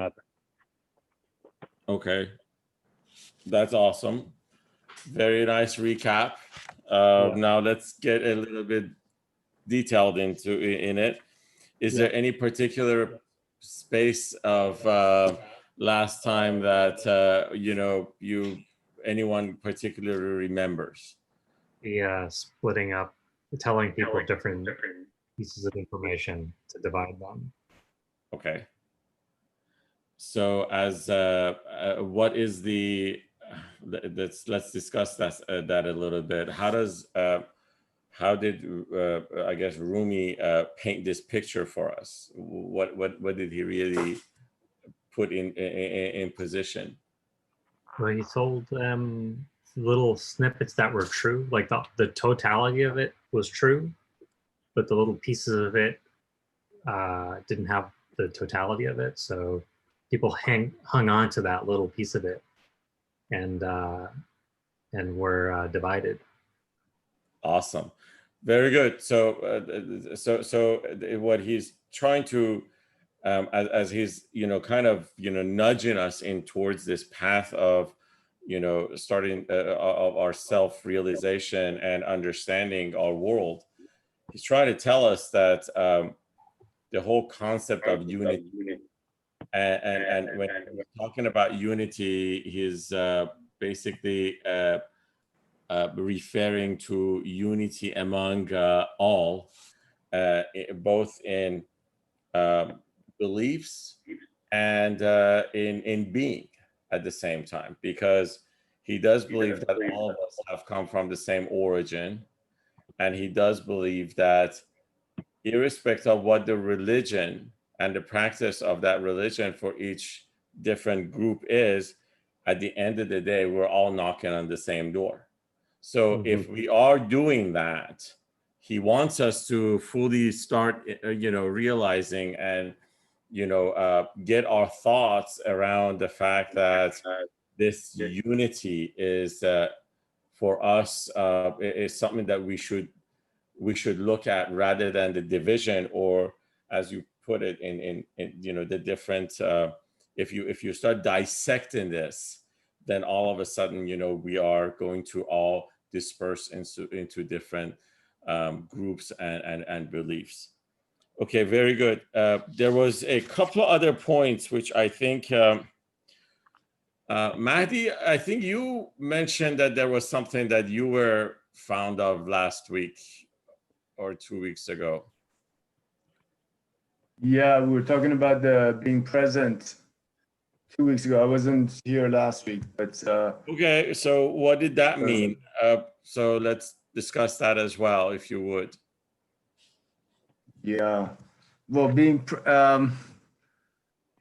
another. Okay, that's awesome. Very nice recap. Now let's get a little bit detailed in it. Is there any particular space of last time that anyone particularly remembers? The splitting up, telling people different pieces of information to divide them. Okay. So as what is the let's discuss that a little bit. How did I guess Rumi paint this picture for us? What did he really put in position? Well, he told little snippets that were true, like the totality of it was true, but the little pieces of it didn't have the totality of it. So people hung on to that little piece of it, and were divided. Awesome, very good. So what he's trying to as he's kind of nudging us in towards this path of starting of our self-realization and understanding our world. He's trying to tell us that the whole concept of unity, and when we're talking about unity, he's basically referring to unity among all, both in beliefs and in being at the same time, because he does believe that all of us have come from the same origin, and he does believe that irrespective of what the religion and the practice of that religion for each different group is, at the end of the day, we're all knocking on the same door. So if we are doing that, he wants us to fully start, realizing and, get our thoughts around the fact that this unity is, for us, is something that we should look at rather than the division, or as you put it in the different. If you start dissecting this, then all of a sudden, we are going to all disperse into different groups and beliefs. Okay, very good. There was a couple of other points which I think, Mahdi, I think you mentioned that there was something that you were fond of last week or 2 weeks ago. Yeah, we were talking about the being present 2 weeks ago. I wasn't here last week, but okay. So what did that mean? So let's discuss that as well, if you would. Yeah, well,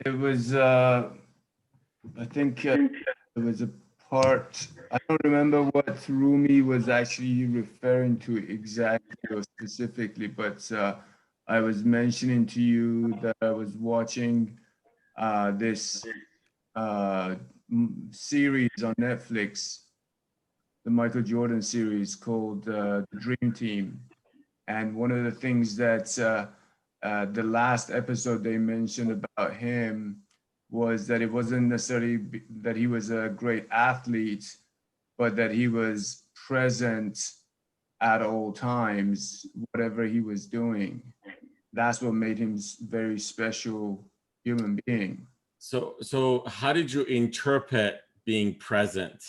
it was. I think it was a part. I don't remember what Rumi was actually referring to exactly or specifically, but I was mentioning to you that I was watching this series on Netflix, the Michael Jordan series called The Dream Team. And one of the things that the last episode they mentioned about him was that it wasn't necessarily that he was a great athlete, but that he was present at all times, whatever he was doing. That's what made him a very special human being. So how did you interpret being present?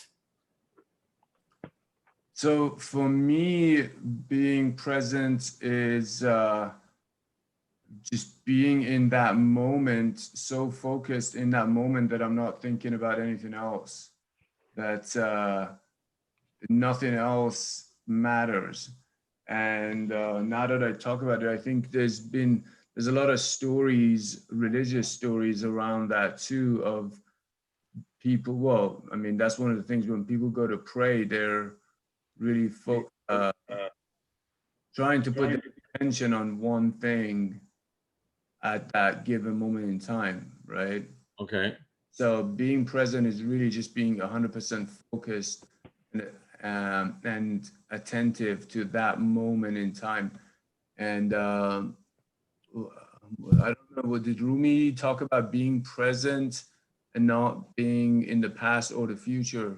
So for me, being present is just being in that moment, so focused in that moment that I'm not thinking about anything else, that nothing else matters. And now that I talk about it, I think there's a lot of stories, religious stories around that too, of people. Well, I mean, that's one of the things when people go to pray, they're really trying to put their attention on one thing at that given moment in time, right? Okay. So being present is really just being 100% focused and attentive to that moment in time. And I don't Well, did Rumi talk about being present and not being in the past or the future?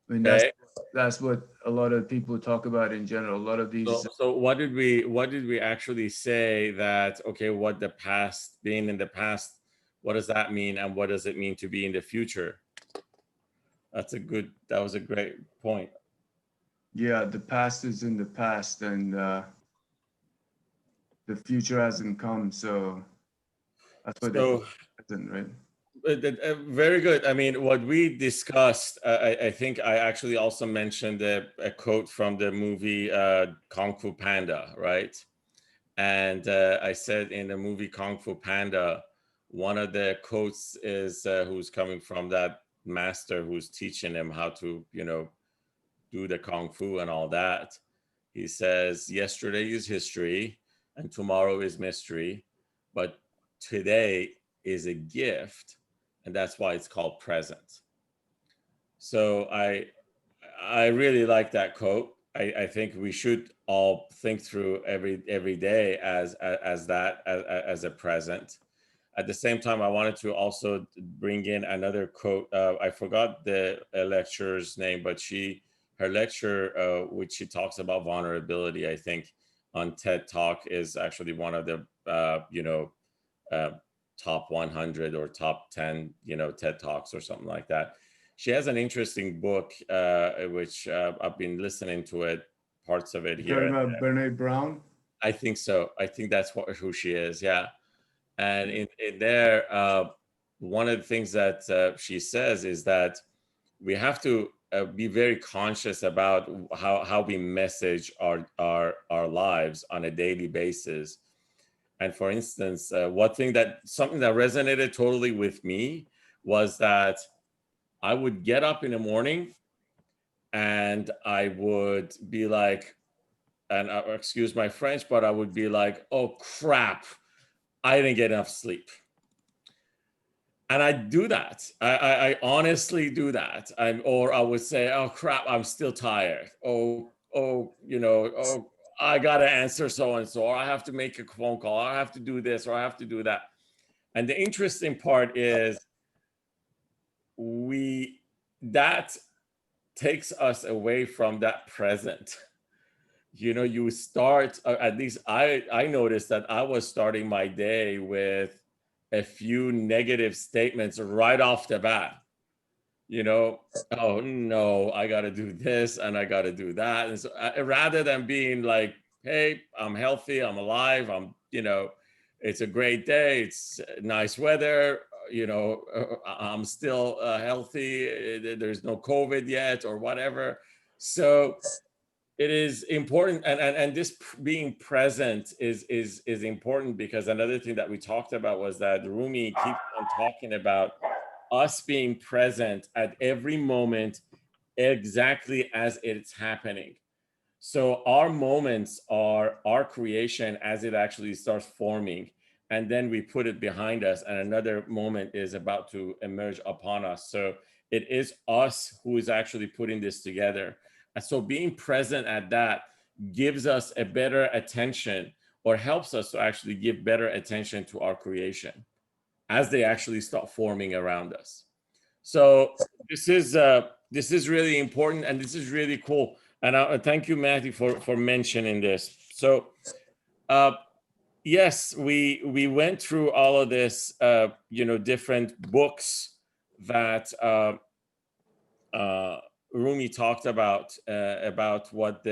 I mean, Okay. that's what a lot of people talk about in general. A lot of these. So what did we actually say that, okay, what the past, being in the past, what does that mean, and what does it mean to be in the future? That was a great point. Yeah, the past is in the past, and the future hasn't come. So that's what they So present, right? very good. I mean, what we discussed, I think I actually also mentioned a quote from the movie Kung Fu Panda, right? And I said in the movie Kung Fu Panda, one of the quotes is who's coming from that master who's teaching him how to, do the Kung Fu and all that. He says, yesterday is history and tomorrow is mystery, but today is a gift, and that's why it's called present. So I really like that quote. I think we should all think through every day as that as a present. At the same time, I wanted to also bring in another quote. I forgot the lecturer's name, but her lecture, which she talks about vulnerability, I think on TED Talk, is actually one of the uh, top 100 or top 10 TED Talks or something like that. She has an interesting book, which I've been listening to it, parts of it You're here. talking about Brene Brown? I think so. I think that's who she is. Yeah. And in there, one of the things that she says is that we have to be very conscious about how we message our lives on a daily basis. And for instance, something that resonated totally with me was that I would get up in the morning and I would be like, and excuse my French, but I would be like, oh crap, I didn't get enough sleep. And I do that. I honestly do that. Or I would say, oh crap, I'm still tired. I gotta answer so and so, or I have to make a phone call, or I have to do this, or I have to do that. And the interesting part is that takes us away from that present. You start, at least I noticed that I was starting my day with a few negative statements right off the bat. Oh no, I got to do this and I got to do that. And so rather than being like, hey, I'm healthy, I'm alive, it's a great day, it's nice weather, I'm still healthy, there's no COVID yet or whatever. So it is important, and this being present is important, because another thing that we talked about was that Rumi keeps on talking about us being present at every moment exactly as it's happening. So our moments are our creation as it actually starts forming, and then we put it behind us and another moment is about to emerge upon us. So it is us who is actually putting this together. And so being present at that gives us a better attention, or helps us to actually give better attention to our creation as they actually start forming around us. So this is really important, and this is really cool. And thank you, Matthew, for mentioning this. So yes, we went through all of this, different books that Rumi talked about what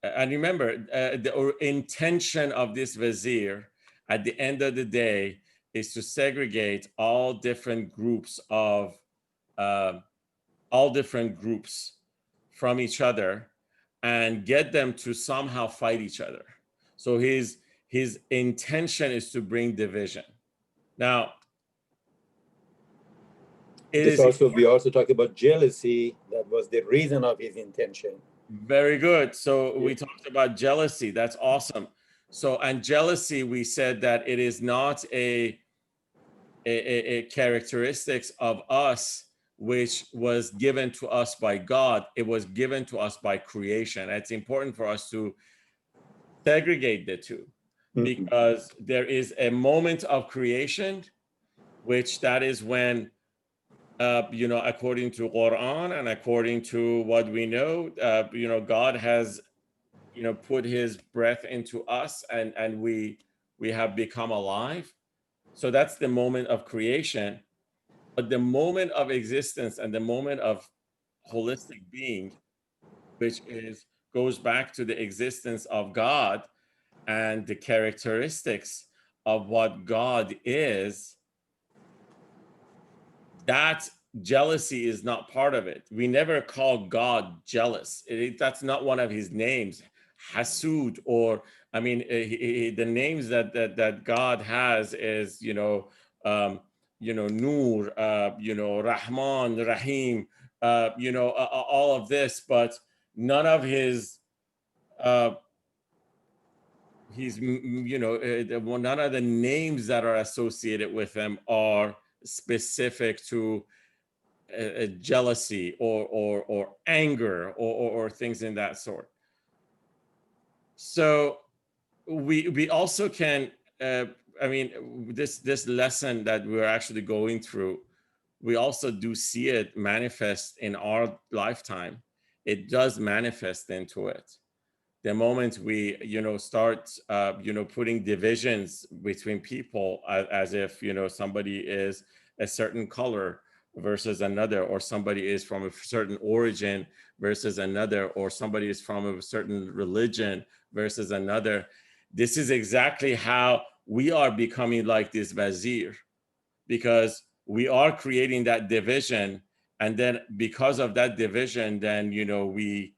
and remember, the intention of this vizier at the end of the day is to segregate all different groups from each other and get them to somehow fight each other. So his intention is to bring division. Now, we also talk about jealousy. That was the reason of his intention. Very good. So we talked about jealousy. That's awesome. So, and jealousy, we said that it is not a characteristics of us which was given to us by God. It was given to us by creation. It's important for us to segregate the two. because there is a moment of creation, which that is when, according to Quran and according to what we know, God has, put his breath into us, and we have become alive. So that's the moment of creation. But the moment of existence and the moment of holistic being, which goes back to the existence of God and the characteristics of what God is, that jealousy is not part of it. We never call God jealous. That's not one of his names. Hasud, or the names that God has is Nur, Rahman, Rahim, all of this, but none of his none of the names that are associated with them are specific to jealousy or anger or things in that sort. So we also can this lesson that we're actually going through, we also do see it manifest in our lifetime. It does manifest into it. The moment we start putting divisions between people, as if somebody is a certain color versus another, or somebody is from a certain origin versus another, or somebody is from a certain religion versus another. This is exactly how we are becoming like this Wazir, because we are creating that division, and then because of that division, then we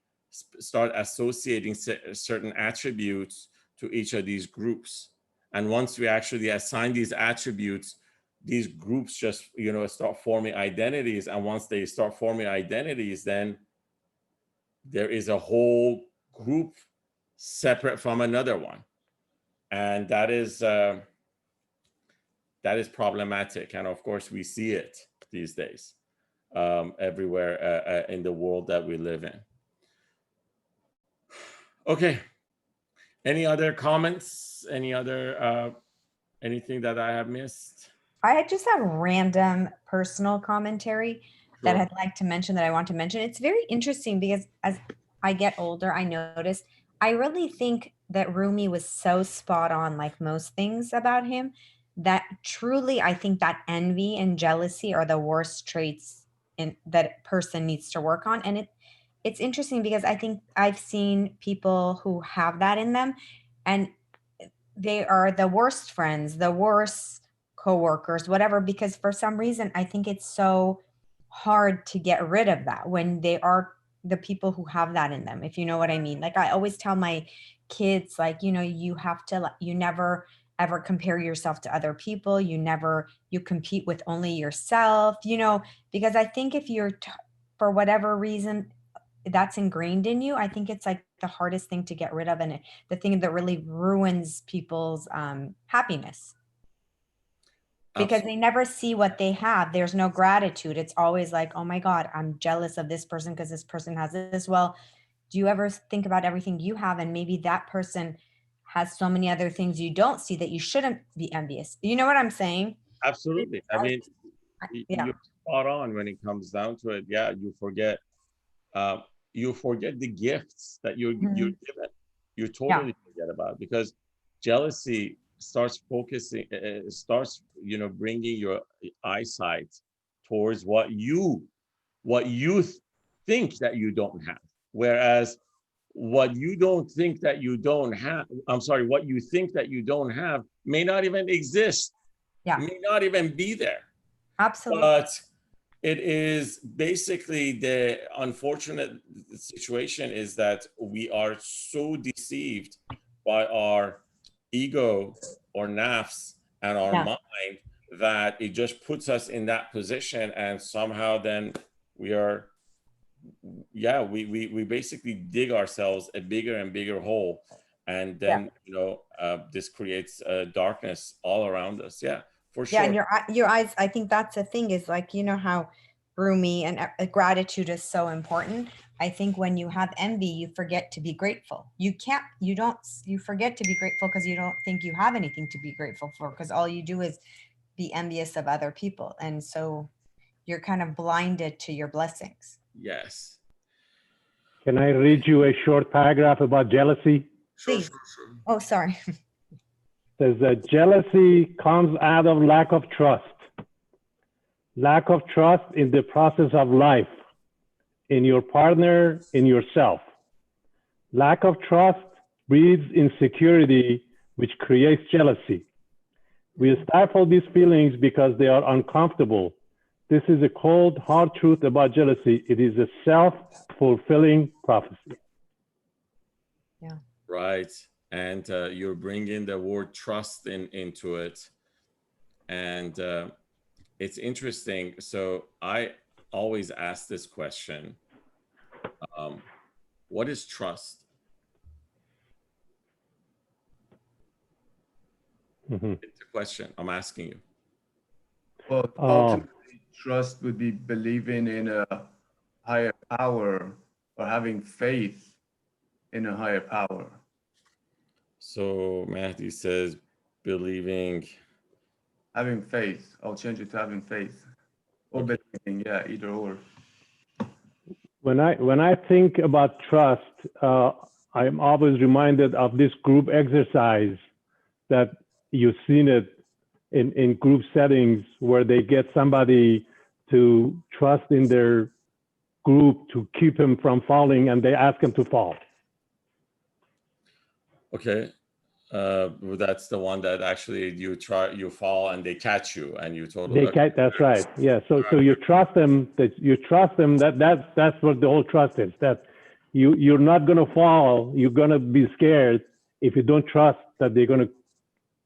start associating certain attributes to each of these groups. And once we actually assign these attributes, these groups just start forming identities. And once they start forming identities, then there is a whole group separate from another one, and that is problematic. And of course we see it these days everywhere in the world that we live in. Okay, any other comments? Any other anything that I have missed? I just have random personal commentary that Sure. I'd like to mention, that I want to mention. It's very interesting because as I get older, I notice I really think that Rumi was so spot on, like most things about him, that truly I think that envy and jealousy are the worst traits in that a person needs to work on. And it's interesting because I think I've seen people who have that in them, and they are the worst friends, the worst coworkers, whatever, because for some reason I think it's so hard to get rid of that when they are the people who have that in them, if you know what I mean. Like I always tell my kids, like, you have to, you never ever compare yourself to other people. You compete with only yourself, because I think if for whatever reason that's ingrained in you, I think it's like the hardest thing to get rid of, and the thing that really ruins people's happiness, because Absolutely. they never see what they have. There's no gratitude. It's always like, oh my God, I'm jealous of this person because this person has this. Well, do you ever think about everything you have, and maybe that person has so many other things you don't see that you shouldn't be envious? You know what I'm saying? Absolutely. I mean, Yeah. you're spot on when it comes down to it. Yeah, uh, you forget the gifts that you're Mhm. given. You Yeah. totally forget about it, because jealousy starts focusing, starts bringing your eyesight towards what you think that you don't have, whereas what you don't think that you don't have, what you think that you don't have may not even exist, Yeah. may not even be there. Absolutely. But it is basically, the unfortunate situation is that we are so deceived by our ego or nafs and our Yeah. mind, that it just puts us in that position, and somehow then we are, we basically dig ourselves a bigger and bigger hole, and then this creates darkness all around us. Yeah, for Yeah, and sure. your eyes, I think that's the thing, is like, how Rumi, and gratitude is so important. I think when you have envy, you forget to be grateful. You forget to be grateful because you don't think you have anything to be grateful for, because all you do is be envious of other people. And so you're kind of blinded to your blessings. Yes. Can I read you a short paragraph about jealousy? Please. Oh, sorry. It says that jealousy comes out of lack of trust. Lack of trust in the process of life, in your partner, in yourself. Lack of trust breeds insecurity, which creates jealousy. We stifle these feelings because they are uncomfortable. This is a cold, hard truth about jealousy. It is a self-fulfilling prophecy. Yeah. Right. And you're bringing the word trust into it. And it's interesting. So I always ask this question. What is trust? Mm-hmm. It's a question I'm asking you. Well, ultimately, trust would be believing in a higher power or having faith in a higher power. So Matthew says believing. Having faith. I'll change it to having faith. Or believing, yeah, either or. When I think about trust, I'm always reminded of this group exercise that you've seen it in group settings where they get somebody to trust in their group to keep him from falling, and they ask him to fall. Okay. That's the one that actually you fall and they catch you and you totally. That's right. Yeah. So you trust them. That's what the whole trust is. That you're not gonna fall. You're gonna be scared if you don't trust that they're gonna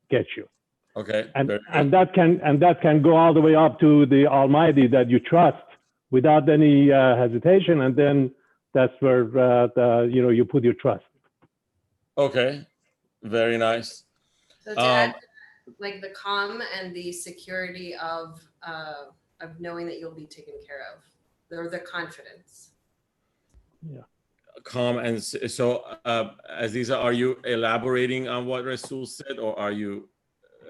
get you. Okay. And that can go all the way up to the Almighty, that you trust without any hesitation, and then that's where you put your trust. Okay. Very nice. So to add, like the calm and the security of knowing that you'll be taken care of, or the confidence. Yeah. Calm and so, Aziza, are you elaborating on what Rasul said, or are you?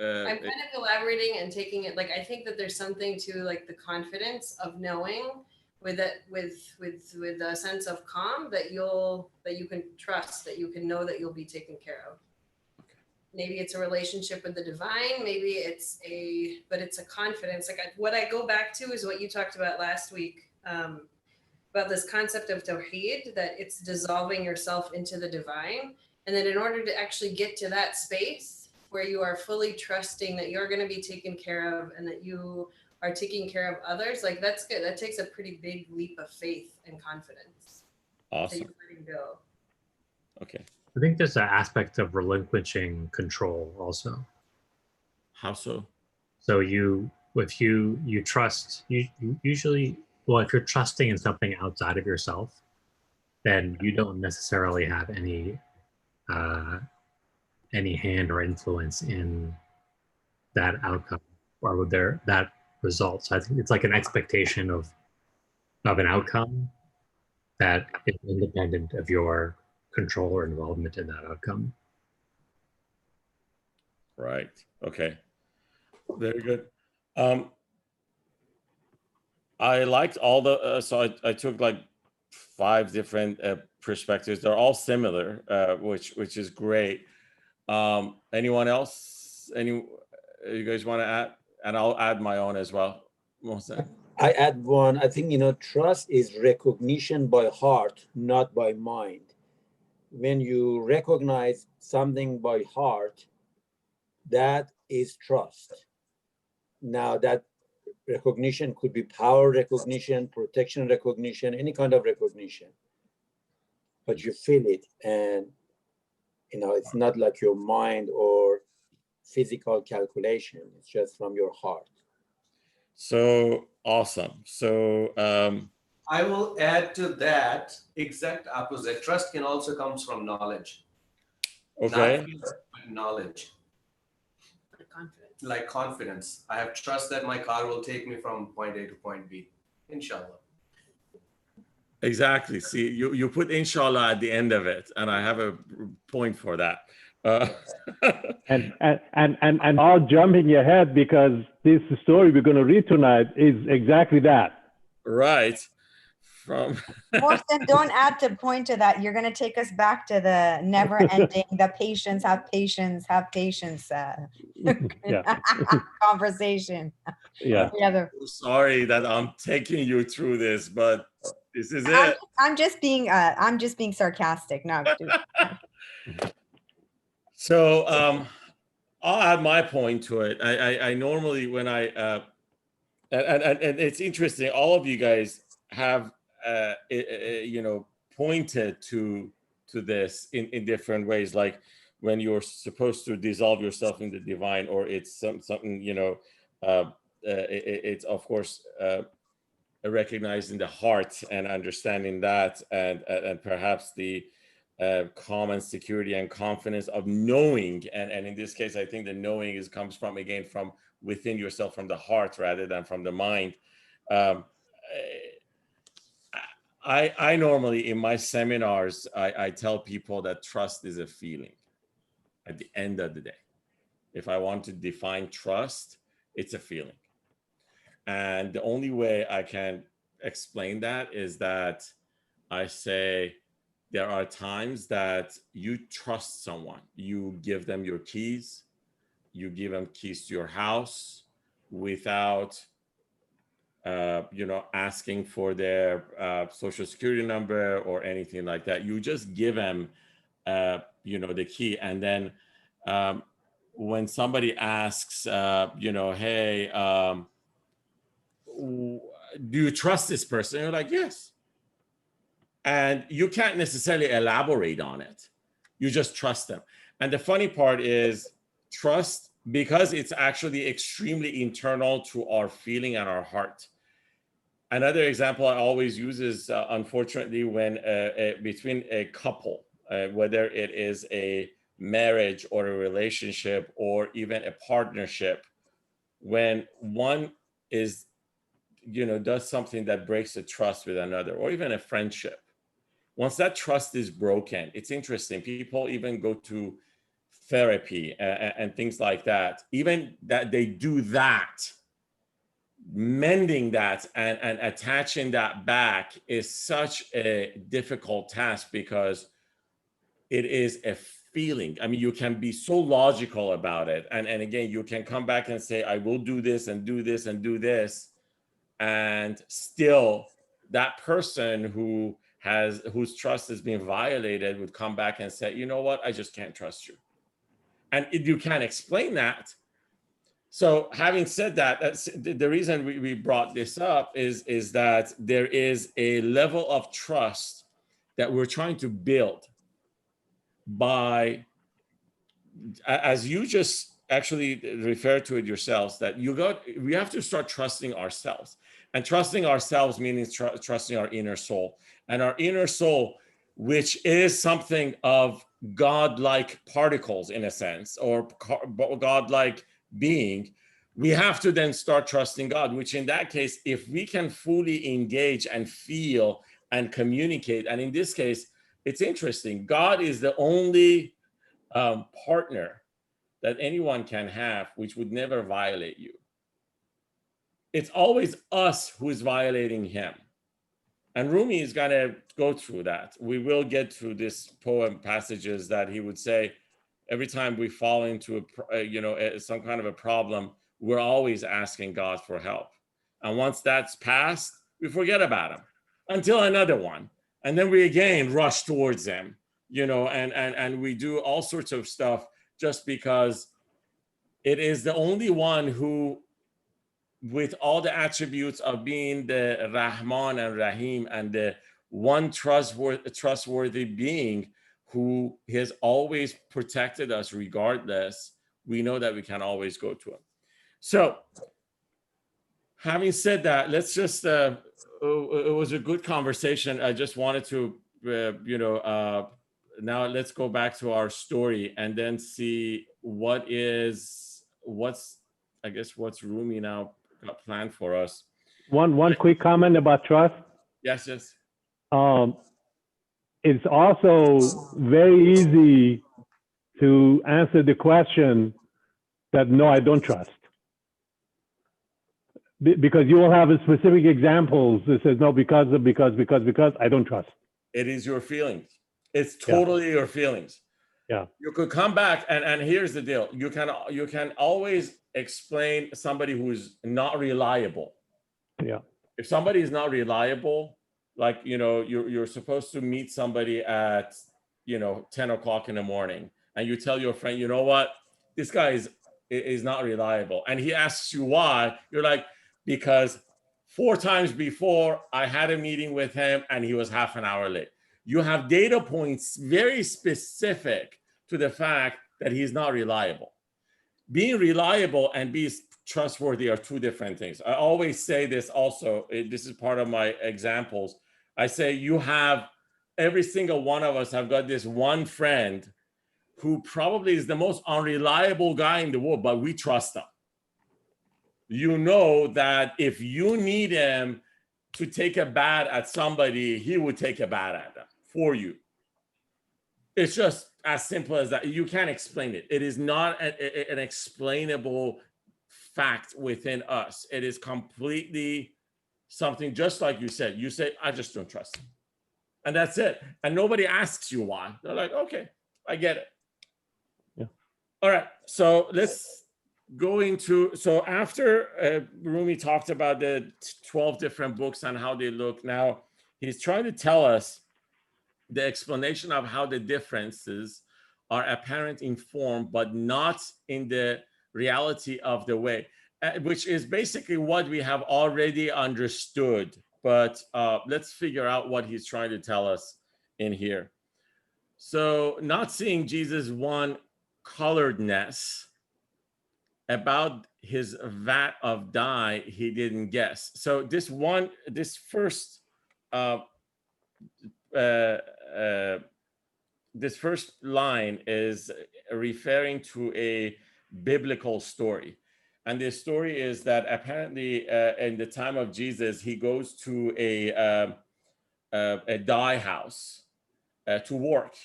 I'm kind of elaborating and taking it. Like I think that there's something to like the confidence of knowing with a sense of calm that you can trust, that you can know that you'll be taken care of. Maybe it's a relationship with the divine. Maybe but it's a confidence. Like what I go back to is what you talked about last week, about this concept of tawheed, that it's dissolving yourself into the divine. And then in order to actually get to that space where you are fully trusting that you're going to be taken care of and that you are taking care of others, like that's good. That takes a pretty big leap of faith and confidence. Awesome. That you're letting go. Okay. I think there's an aspect of relinquishing control also. How so? So if you trust, you usually, well, if you're trusting in something outside of yourself, then you don't necessarily have any hand or influence in that outcome or with that result. So I think it's like an expectation of an outcome that is independent of your control or involvement in that outcome. Right. Okay. Very good. I liked all the, so I took like 5 different perspectives. They're all similar, which is great. Anyone else? You guys want to add? And I'll add my own as well. Mohsen. I add one. I think, trust is recognition by heart, not by mind. When you recognize something by heart, that is trust. Now that recognition could be power recognition, protection recognition, any kind of recognition, but you feel it, and it's not like your mind or physical calculation. It's just from your heart. So awesome. So I will add to that exact opposite. Trust can also comes from knowledge. okay. Not fear, but knowledge. Like confidence. Like confidence. I have trust that my car will take me from point A to point B. Inshallah. Exactly. See, you put inshallah at the end of it, and I have a point for that. Uh, and all jumping ahead, because this story we're going to read tonight is exactly that. right. From Morrison, don't add to point to that. You're going to take us back to the never ending, the patience, have patience, have patience Yeah. conversation. Yeah. Together. sorry that I'm taking you through this, but this is I'm, it. I'm just being sarcastic. No, dude. So I'll add my point to it. I normally when I and it's interesting. All of you guys have pointed to this in different ways. Like when you're supposed to dissolve yourself in the divine, or it's something it's of course recognizing the heart and understanding that, and perhaps the common security and confidence of knowing, and in this case I think the knowing comes from within yourself, from the heart rather than from the mind. um, I normally in my seminars I tell people that trust is a feeling at the end of the day. If I want to define trust, it's a feeling, and the only way I can explain that is that I say there are times that you trust someone. You give them your keys, you give them keys to your house without, asking for their social security number or anything like that. You just give them, the key. And then when somebody asks, hey, do you trust this person? You're like, yes. And you can't necessarily elaborate on it. You just trust them. And the funny part is trust, because it's actually extremely internal to our feeling and our heart. Another example I always use is, unfortunately, when between a couple, whether it is a marriage or a relationship or even a partnership, when one is, does something that breaks the trust with another, or even a friendship. Once that trust is broken, it's interesting. People even go to therapy and things like that. Even that they do that, mending that and attaching that back is such a difficult task, because it is a feeling. I mean, you can be so logical about it. And again, you can come back and say, I will do this and do this and do this. And still that person whose trust is being violated would come back and say, you know what, I just can't trust you. And you can't explain that. So having said that, that's the reason we brought this up is that there is a level of trust that we're trying to build by, as you just actually referred to it yourselves, that we have to start trusting ourselves. And trusting ourselves means trusting our inner soul. And our inner soul, which is something of godlike particles in a sense, or godlike being, we have to then start trusting God, which in that case, if we can fully engage and feel and communicate, and in this case, it's interesting, God is the only partner that anyone can have which would never violate you. It's always us who is violating him. And Rumi is going to go through that. We will get through this poem passages that he would say, every time we fall into some kind of a problem, we're always asking God for help. And once that's passed, we forget about him until another one. And then we again rush towards him, and we do all sorts of stuff just because it is the only one who, with all the attributes of being the Rahman and Rahim and the one trustworthy being who has always protected us regardless, we know that we can always go to him. So having said that, let's just, it was a good conversation. I just wanted to, now let's go back to our story and then see what's Rumi now got planned for us. One quick comment about trust. Yes, yes. It's also very easy to answer the question that no, I don't trust. Because you will have a specific examples that says no, because I don't trust. It is your feelings. It's totally your feelings. Yeah. You could come back and here's the deal. You can always explain somebody who's not reliable. Yeah. If somebody is not reliable, like, you know, you're supposed to meet somebody at, you know, 10 o'clock in the morning, and you tell your friend, you know what, this guy is not reliable. And he asks you why. You're like, because 4 times before I had a meeting with him and he was half an hour late. You have data points very specific to the fact that he's not reliable. Being reliable and being trustworthy are 2 different things. I always say this also, this is part of my examples. I say you have, every single one of us have got this one friend who probably is the most unreliable guy in the world, but we trust him. You know that if you need him to take a bat at somebody, he would take a bat at them for you. It's just as simple as that. You can't explain it. It is not an explainable fact within us. It is completely something, just like you said. You say, I just don't trust him. And that's it. And nobody asks you why. They're like, okay, I get it. Yeah. All right. So let's go into, so after Rumi talked about the 12 different books and how they look, now he's trying to tell us the explanation of how the differences are apparent in form, but not in the reality of the way, which is basically what we have already understood. But let's figure out what he's trying to tell us in here. So not seeing Jesus' one coloredness, about his vat of dye, he didn't guess. So this first line is referring to a biblical story. And the story is that apparently in the time of Jesus, he goes to a dye house to work.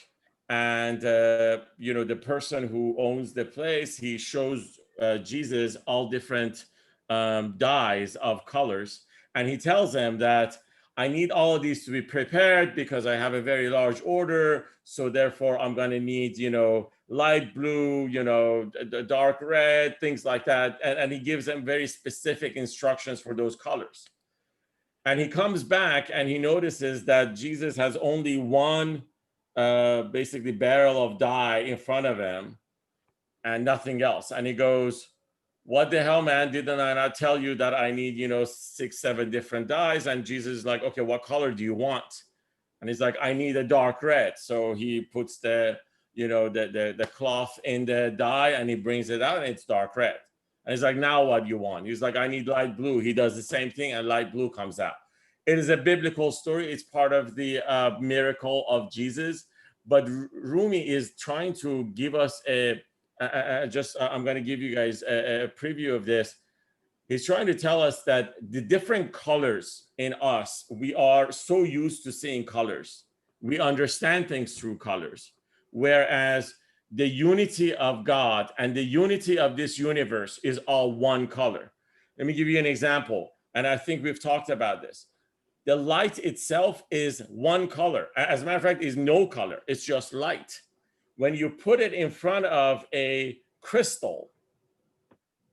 And, you know, the person who owns the place, he shows Jesus all different dyes of colors. And he tells them that I need all of these to be prepared because I have a very large order. So therefore I'm going to need, you know, light blue, you know, dark red, things like that. And he gives them very specific instructions for those colors. And he comes back and he notices that Jesus has only one basically barrel of dye in front of him and nothing else. And he goes, what the hell, man, didn't I not tell you that I need, you know, 6, 7 different dyes? And Jesus is like, okay, what color do you want? And he's like, I need a dark red. So he puts the, you know, the cloth in the dye and he brings it out and it's dark red. And he's like, now what do you want? He's like, I need light blue. He does the same thing and light blue comes out. It is a biblical story. It's part of the miracle of Jesus. But Rumi is trying to give us I'm going to give you guys a preview of this. He's trying to tell us that the different colors in us, we are so used to seeing colors. We understand things through colors. Whereas the unity of God and the unity of this universe is all one color. Let me give you an example. And I think we've talked about this. The light itself is one color. As a matter of fact, is no color. It's just light. When you put it in front of a crystal,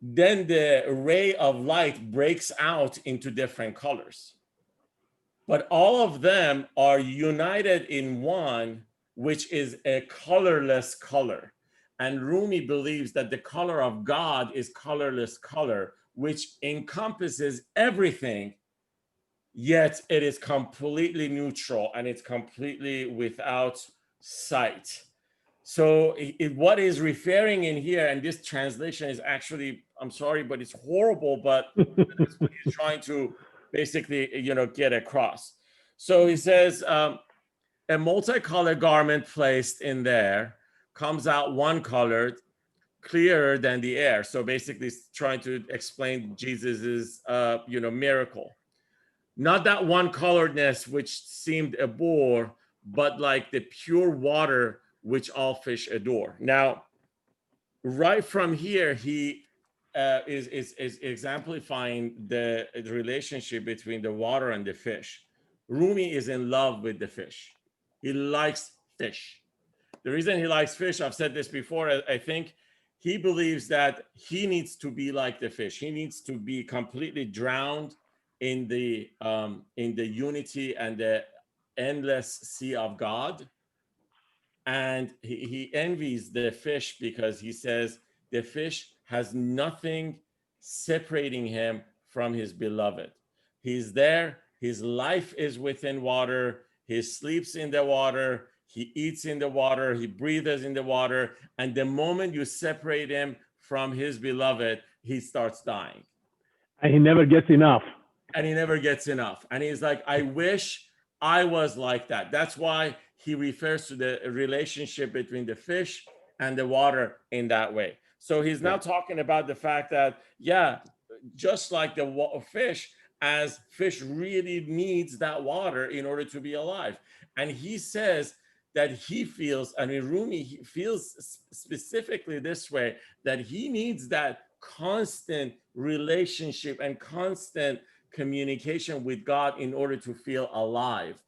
then the ray of light breaks out into different colors. But all of them are united in one, which is a colorless color. And Rumi believes that the color of God is colorless color, which encompasses everything, yet it is completely neutral and it's completely without sight. So what is referring in here, and this translation is actually, I'm sorry, but it's horrible, but that's what he's trying to basically, you know, get across. So he says, a multicolored garment placed in there comes out one colored, clearer than the air. So basically trying to explain Jesus's, miracle. Not that one coloredness which seemed a bore, but like the pure water which all fish adore. Now, right from here, he is exemplifying the relationship between the water and the fish. Rumi is in love with the fish. He likes fish. The reason he likes fish, I've said this before, I think he believes that he needs to be like the fish. He needs to be completely drowned in the unity and the endless sea of God. And he envies the fish because he says the fish has nothing separating him from his beloved. He's there, his life is within water, he sleeps in the water, he eats in the water, he breathes in the water, and the moment you separate him from his beloved, he starts dying. And he never gets enough. And he never gets enough. And he's like, I wish I was like that. That's why he refers to the relationship between the fish and the water in that way. So he's now talking about the fact that, just like the fish, as fish really needs that water in order to be alive. And he says that he feels, I mean, Rumi he feels specifically this way, that he needs that constant relationship and constant communication with God in order to feel alive.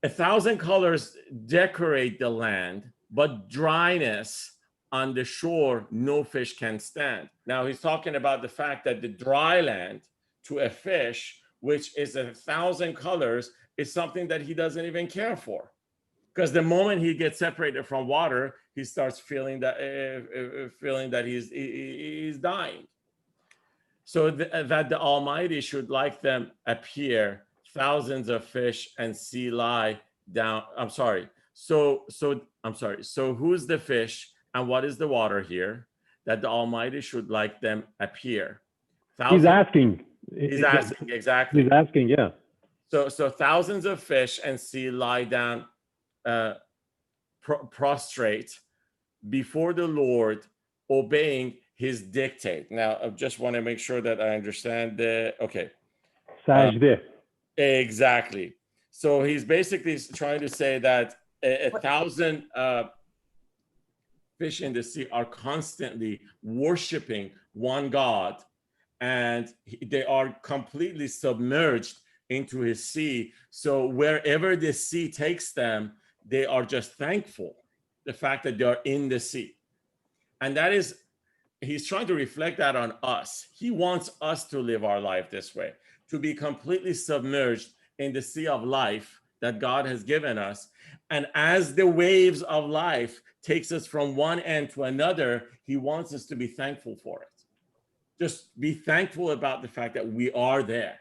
1,000 colors decorate the land, but dryness on the shore, no fish can stand. Now he's talking about the fact that the dry land to a fish, which is 1,000 colors, is something that he doesn't even care for. Because the moment he gets separated from water, he starts feeling that he's dying. So that the Almighty should like them appear, thousands of fish and sea lie down. I'm sorry. So who's the fish and what is the water here? That the Almighty should like them appear. He's asking. He's asking, exactly. He's asking, yeah. So thousands of fish and sea lie down, prostrate before the Lord, obeying his dictate. Now, I just want to make sure that I understand Sajde. Exactly. So he's basically trying to say that 1,000 fish in the sea are constantly worshiping one God, and they are completely submerged into his sea. So wherever the sea takes them, they are just thankful the fact that they are in the sea. And that is, he's trying to reflect that on us. He wants us to live our life this way, to be completely submerged in the sea of life that God has given us. And as the waves of life takes us from one end to another, he wants us to be thankful for it. Just be thankful about the fact that we are there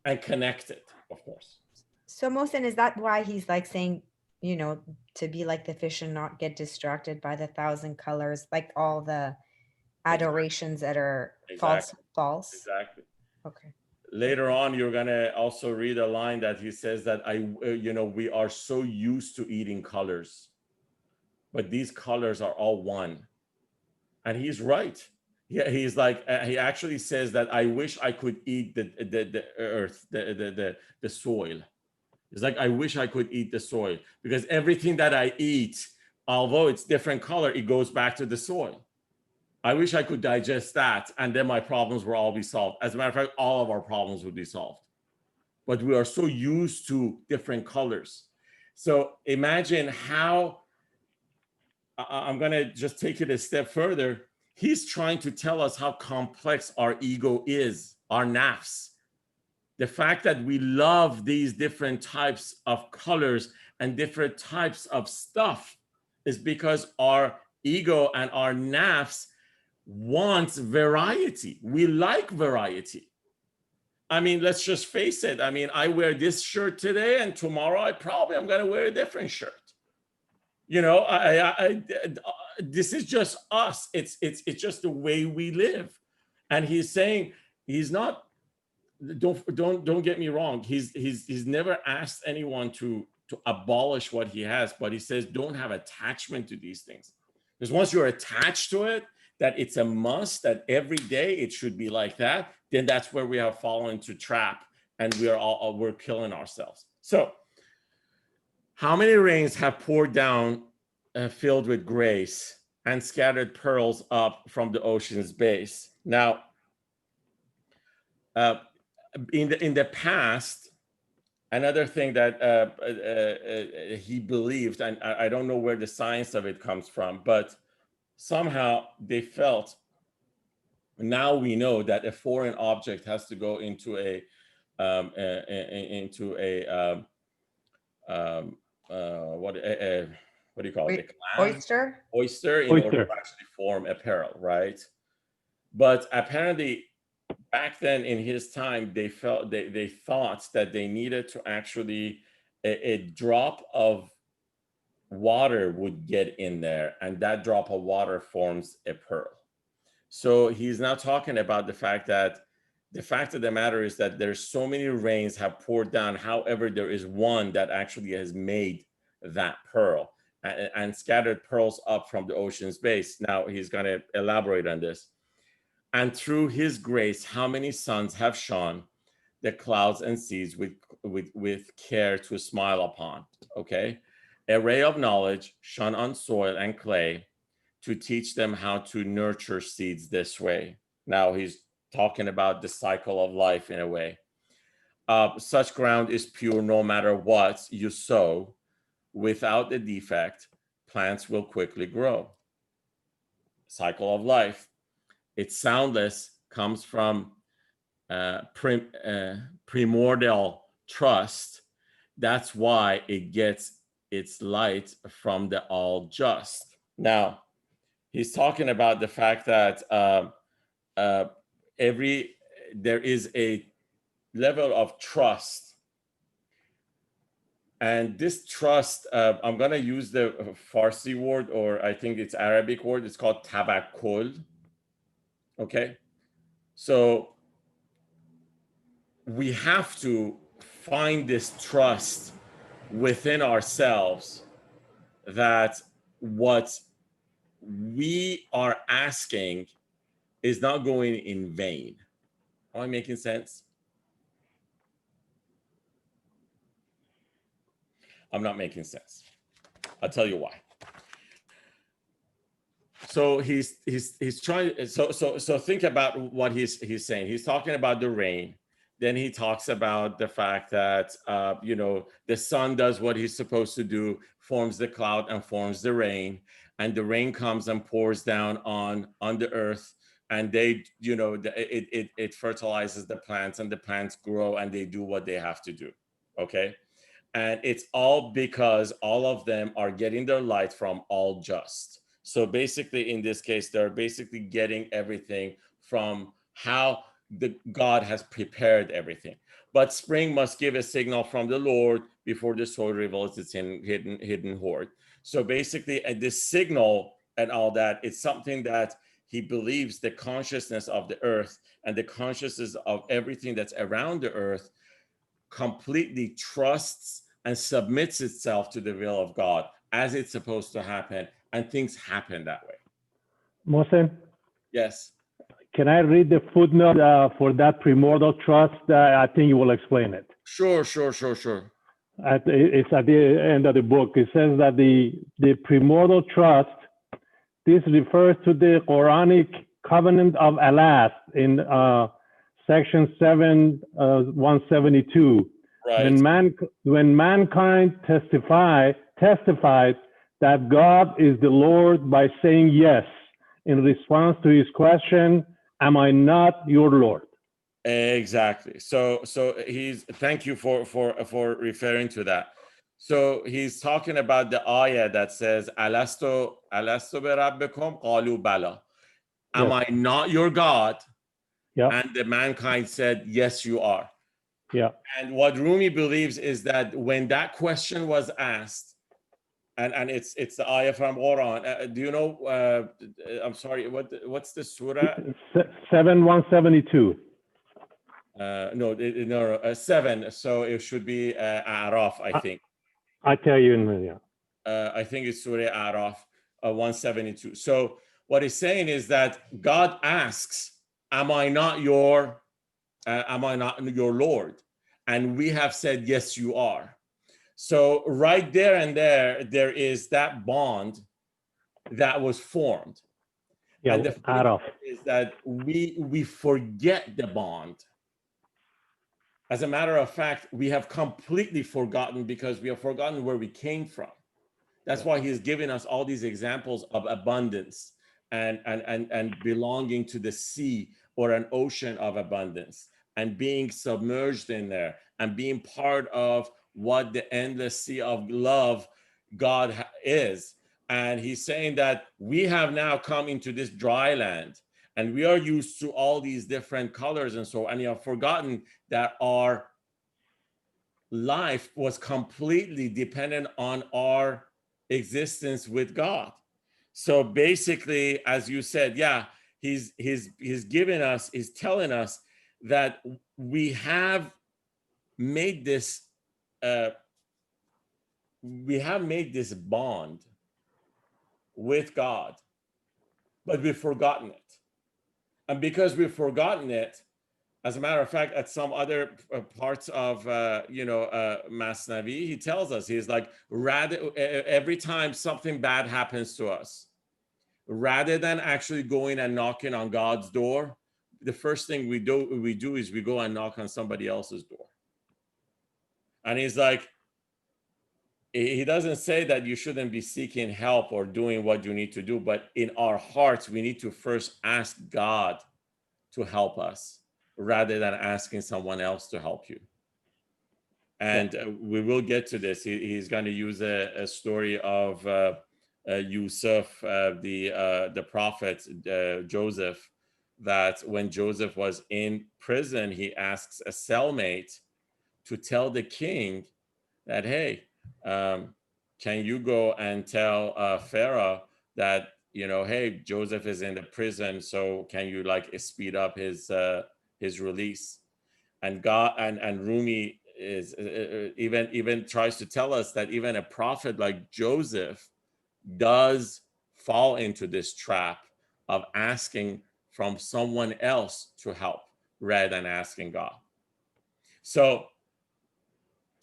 and connected, of course. So Mohsen, is that why he's like saying, to be like the fish and not get distracted by the 1,000 colors, like all the adorations that are false? Exactly. Okay. Later on, you're gonna also read a line that he says that we are so used to eating colors, but these colors are all one, and he's right. Yeah, he's like he actually says that I wish I could eat the earth, the soil. It's like, I wish I could eat the soil, because everything that I eat, although it's different color, it goes back to the soil. I wish I could digest that, and then my problems will all be solved. As a matter of fact, all of our problems would be solved. But we are so used to different colors. So imagine how, I'm going to just take it a step further. He's trying to tell us how complex our ego is, our nafs. The fact that we love these different types of colors and different types of stuff is because our ego and our nafs wants variety. We like variety. I mean, let's just face it. I mean, I wear this shirt today, and tomorrow I'm going to wear a different shirt. This is just us. It's just the way we live. And he's saying he's not. Don't get me wrong. He's never asked anyone to abolish what he has, but he says don't have attachment to these things. Because once you're attached to it, that it's a must, that every day it should be like that, then that's where we have fallen into trap, and we're killing ourselves. So, how many rains have poured down, filled with grace, and scattered pearls up from the ocean's base? Now, in the past, another thing that he believed, and I don't know where the science of it comes from, but somehow they felt, now we know that a foreign object has to go into a what do you call it? Oyster? Oyster in order to actually form a pearl, right? But apparently back then in his time, they thought that they needed to actually a drop of water would get in there, and that drop of water forms a pearl. So he's now talking about the fact of the matter is that there's so many rains have poured down. However, there is one that actually has made that pearl and scattered pearls up from the ocean's base. Now he's going to elaborate on this. And through his grace, how many suns have shone the clouds and seas with care to smile upon. Okay. A ray of knowledge shone on soil and clay to teach them how to nurture seeds this way. Now he's talking about the cycle of life in a way. Such ground is pure no matter what you sow. Without a defect, plants will quickly grow. Cycle of life. It's soundless, comes from primordial trust. That's why it gets its light from the all just. Now, he's talking about the fact that there is a level of trust, and this trust, I'm going to use the Farsi word, or I think it's Arabic word. It's called tawakkul. Okay, so we have to find this trust within ourselves that what we are asking is not going in vain. Am I making sense? I'm not making sense. I'll tell you why. So he's trying. So think about what he's saying. He's talking about the rain. Then he talks about the fact that the sun does what he's supposed to do, forms the cloud and forms the rain, and the rain comes and pours down on the earth, and it fertilizes the plants, and the plants grow, and they do what they have to do. Okay, and it's all because all of them are getting their light from all just. So basically, in this case, they're basically getting everything from how God has prepared everything. But spring must give a signal from the Lord before the soil reveals its hidden hoard. So basically, this signal and all that, it's something that he believes the consciousness of the earth and the consciousness of everything that's around the earth completely trusts and submits itself to the will of God as it's supposed to happen. And things happen that way. Mohsen, yes. Can I read the footnote for that primordial trust? I think you will explain it. Sure. It's at the end of the book. It says that the primordial trust, this refers to the Quranic covenant of Allah in section 172. Right. When mankind testified that God is the Lord by saying yes in response to his question, am I not your Lord? Exactly. So thank you for referring to that. So he's talking about the ayah that says, Alastu berabbikum qalu bala. Am I not your God? Yeah. And the mankind said, yes, you are. Yeah. And what Rumi believes is that when that question was asked, and it's the ayah from Quran. Do you know? I'm sorry. What's the surah? 7172. No, 7. So it should be A'raf, I think. I tell you in a minute. I think it's Surah A'raf. 172. So what he's saying is that God asks, am I not your Lord? And we have said, yes, you are. So right there and there is that bond that was formed. Yeah, And the out funny of. part is that we forget the bond. As a matter of fact, we have completely forgotten because we have forgotten where we came from. That's why he's giving us all these examples of abundance and belonging to the sea or an ocean of abundance and being submerged in there and being part of what the endless sea of love God is. And he's saying that we have now come into this dry land and we are used to all these different colors and so, and you have forgotten that our life was completely dependent on our existence with God. So basically, as you said, yeah, he's giving us, he's telling us that we have made this bond with God, but we've forgotten it. And because we've forgotten it, as a matter of fact, at some other parts of Masnavi, he tells us, he's like, rather every time something bad happens to us, rather than actually going and knocking on God's door, the first thing we do is we go and knock on somebody else's door. And he's like, he doesn't say that you shouldn't be seeking help or doing what you need to do, but in our hearts, we need to first ask God to help us rather than asking someone else to help you. And we will get to this. He's going to use a story of Yusuf, the prophet Joseph, that when Joseph was in prison, he asks a cellmate to tell the king that, hey, can you go and tell Pharaoh that, hey, Joseph is in the prison, so can you like speed up his release? And God and Rumi is even tries to tell us that even a prophet like Joseph does fall into this trap of asking from someone else to help rather than asking God. So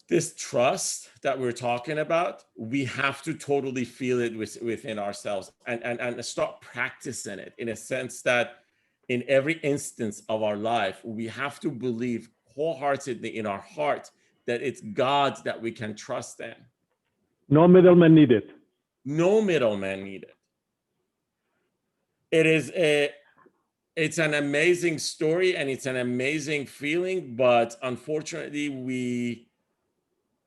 this trust that we're talking about, we have to totally feel it within ourselves and start practicing it, in a sense that in every instance of our life, we have to believe wholeheartedly in our heart that it's God that we can trust in. No middleman needed. No middleman needed. It's an amazing story and it's an amazing feeling, but unfortunately,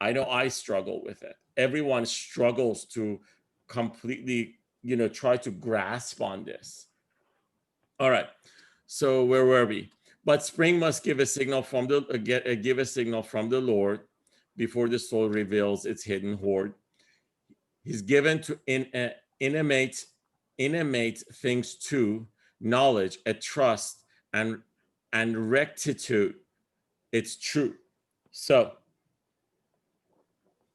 I know I struggle with it. Everyone struggles to completely, try to grasp on this. All right. So where were we? But spring must give a signal from the Lord before the soul reveals its hidden hoard. He's given to intimate things too, knowledge, a trust, and rectitude. It's true. So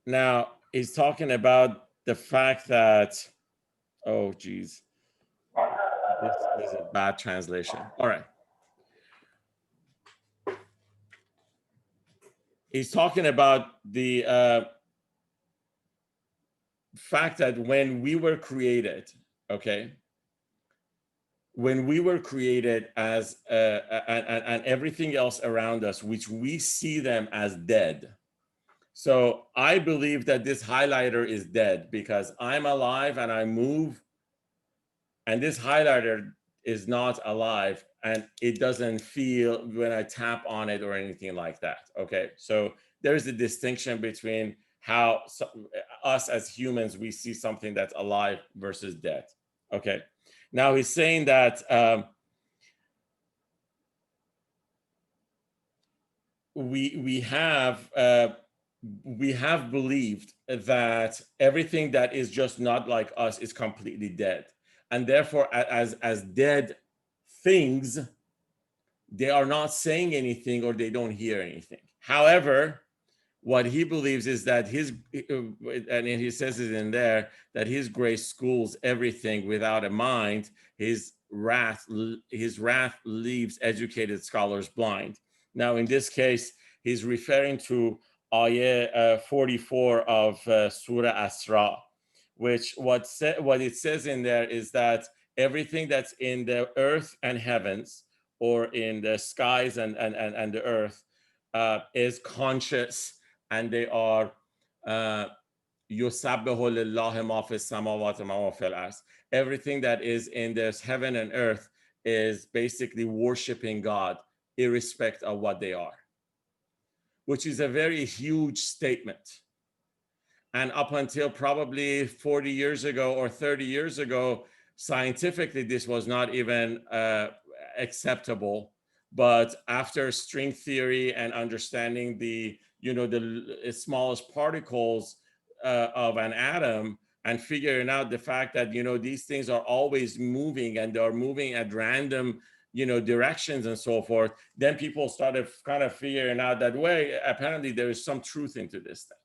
now he's talking about the fact that, oh geez, this is a bad translation. All right. He's talking about the fact that when we were created, okay, when we were created as and everything else around us, which we see them as dead. So I believe that this highlighter is dead because I'm alive and I move, and this highlighter is not alive and it doesn't feel when I tap on it or anything like that. Okay, so there's a distinction between how us as humans, we see something that's alive versus dead. Okay, now he's saying that we have believed that everything that is just not like us is completely dead, and therefore as dead things, they are not saying anything or they don't hear anything. However, what he believes is that and he says it in there, that his grace schools everything without a mind. His wrath leaves educated scholars blind. Now, in this case, he's referring to ayah 44 of Surah Asra, which what it says in there is that everything that's in the earth and heavens, or in the skies and the earth, is conscious, and they are يُسَبِّحُ لِلَّهِ مَا فِي السَّمَاوَاتِ وَمَا فِي الْأَرْضِ. Everything that is in this heaven and earth is basically worshiping God, irrespective of what they are, which is a very huge statement. And up until probably 40 years ago or 30 years ago, scientifically, this was not even acceptable. But after string theory and understanding the smallest particles of an atom, and figuring out the fact that these things are always moving, and they're moving at random directions and so forth, then people started kind of figuring out that way, apparently there is some truth into this thing.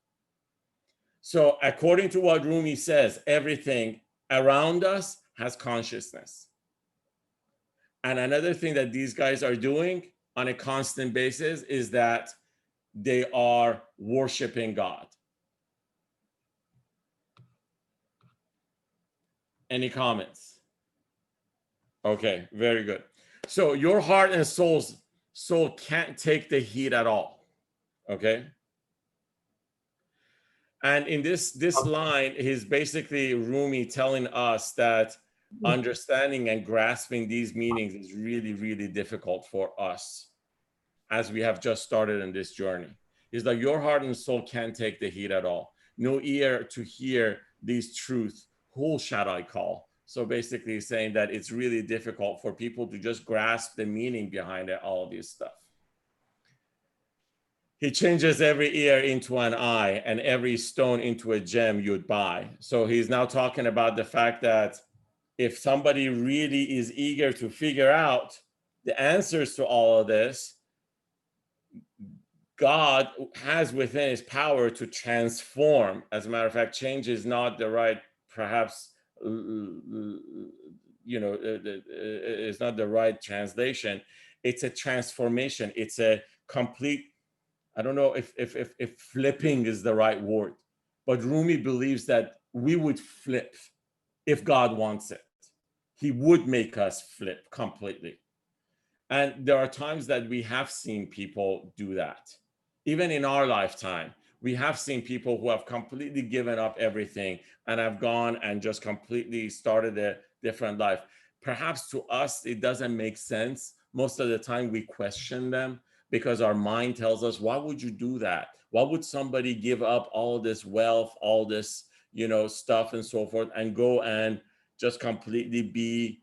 So according to what Rumi says, everything around us has consciousness. And another thing that these guys are doing on a constant basis is that they are worshiping God. Any comments? Okay, very good. So your heart and soul can't take the heat at all. Okay. And in this line, he's basically Rumi telling us that understanding and grasping these meanings is really, really difficult for us as we have just started in this journey. He's like, your heart and soul can't take the heat at all. No ear to hear these truths. Who shall I call? So basically he's saying that it's really difficult for people to just grasp the meaning behind all of this stuff. He changes every ear into an eye and every stone into a gem you'd buy. So he's now talking about the fact that if somebody really is eager to figure out the answers to all of this, God has within his power to transform. As a matter of fact, change is not the right, perhaps, it's not the right translation. It's a transformation. It's a complete, I don't know if flipping is the right word, but Rumi believes that we would flip if God wants it. He would make us flip completely. And there are times that we have seen people do that. Even in our lifetime, we have seen people who have completely given up everything and have gone and just completely started a different life. Perhaps to us, it doesn't make sense. Most of the time we question them because our mind tells us, why would you do that? Why would somebody give up all this wealth, all this, stuff and so forth, and go and just completely be,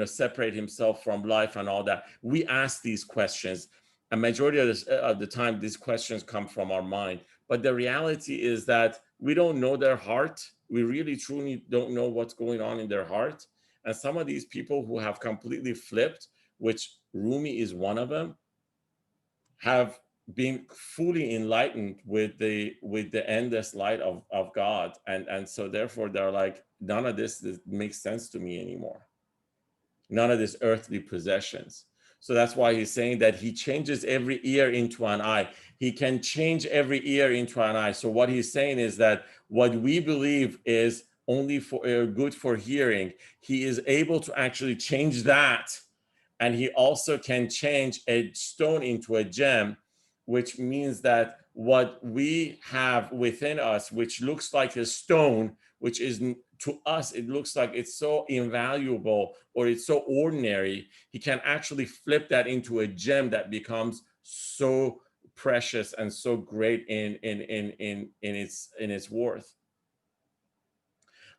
separate himself from life and all that? We ask these questions. A majority of the time, these questions come from our mind. But the reality is that we don't know their heart. We really, truly don't know what's going on in their heart. And some of these people who have completely flipped, which Rumi is one of them, have been fully enlightened with the endless light of God. And so therefore, they're like, none of this makes sense to me anymore. None of these earthly possessions. So that's why he's saying that he changes every ear into an eye. He can change every ear into an eye. So what he's saying is that what we believe is only for good for hearing, he is able to actually change that. And he also can change a stone into a gem, which means that what we have within us, which looks like a stone, which is to us, it looks like it's so invaluable or it's so ordinary, he can actually flip that into a gem that becomes so precious and so great in its worth.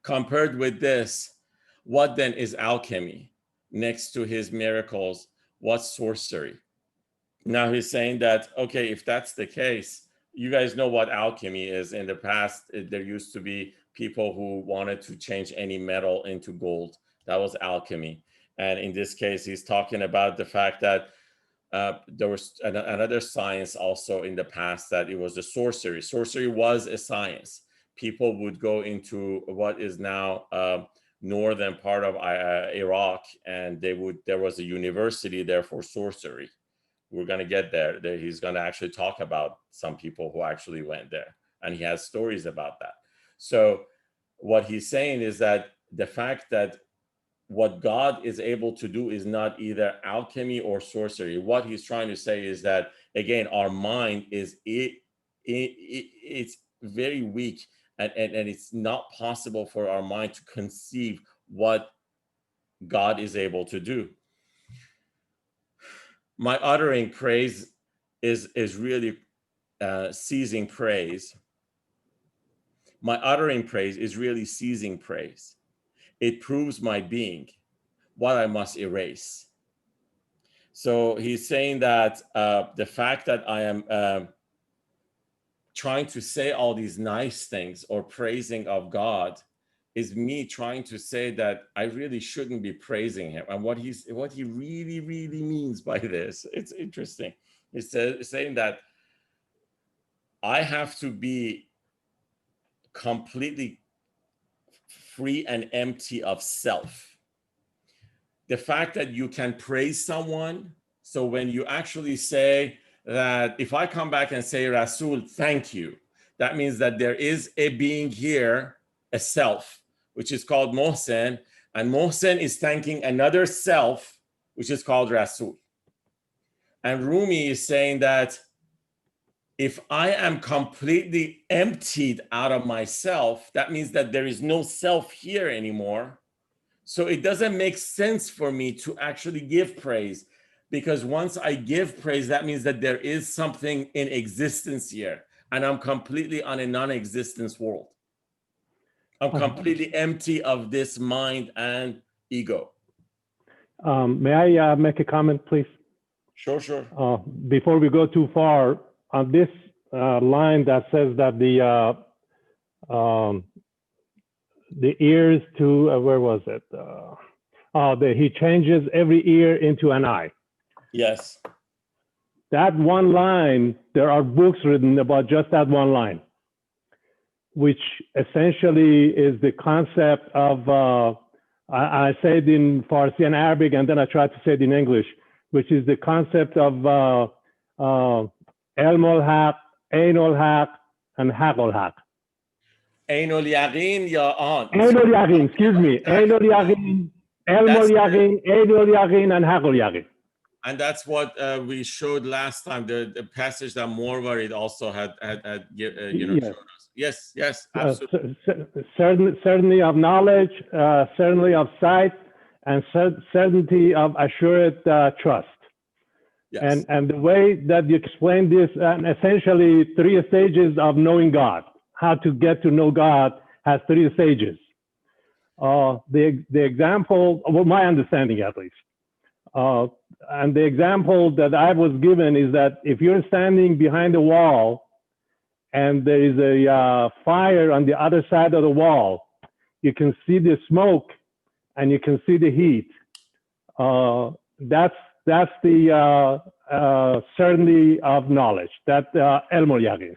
Compared with this, what then is alchemy? Next to his miracles, what's sorcery? Now he's saying that, okay, if that's the case, you guys know what alchemy is. In the past, there used to be people who wanted to change any metal into gold. That was alchemy. And in this case, he's talking about the fact that There was another science also in the past that it was the sorcery. Sorcery was a science. People would go into what is now northern part of Iraq, and there was a university there for sorcery. We're going to get there. He's going to actually talk about some people who actually went there, and he has stories about that. So what he's saying is that the fact that what God is able to do is not either alchemy or sorcery. What he's trying to say is that, again, our mind is it's very weak, and it's not possible for our mind to conceive what God is able to do. My uttering praise is really ceasing praise. My uttering praise is really ceasing praise. It proves my being, what I must erase. So he's saying that the fact that I am trying to say all these nice things or praising of God is me trying to say that I really shouldn't be praising him. And what he really, really means by this, it's interesting. He's saying that I have to be completely free and empty of self. The fact that you can praise someone, so when you actually say that, if I come back and say, Rasul, thank you, that means that there is a being here, a self, which is called Mohsen, and Mohsen is thanking another self, which is called Rasul. And Rumi is saying that if I am completely emptied out of myself, that means that there is no self here anymore. So it doesn't make sense for me to actually give praise, because once I give praise, that means that there is something in existence here, and I'm completely on a non-existence world. I'm completely empty of this mind and ego. May I make a comment, please? Sure. Before we go too far, on this line that says that the ears to, where was it? He changes every ear into an eye. Yes. That one line, there are books written about just that one line, which essentially is the concept of, I say it in Farsi and Arabic, and then I try to say it in English, which is the concept of Ilmul Haq, Ainul Haq, and Haqul Haq. Ainul Yaqeen ya on. Ainul Yaqeen, excuse me. Ainul Yaqeen, Ilmul Yaqeen, Ainul Yaqeen, and Haqul Yaqeen. And that's what we showed last time. The passage that Morvarid also had Yes. showed us. Yes, absolutely. Certainty of knowledge, certainty of sight, and certainty of assured trust. Yes. And the way that you explain this, and essentially 3 stages of knowing God. How to get to know God has 3 stages. The example, well, my understanding at least, and the example that I was given is that if you're standing behind a wall and there is a fire on the other side of the wall, you can see the smoke and you can see the heat. That's the certainty of knowledge, that Ilmul Yaqeen.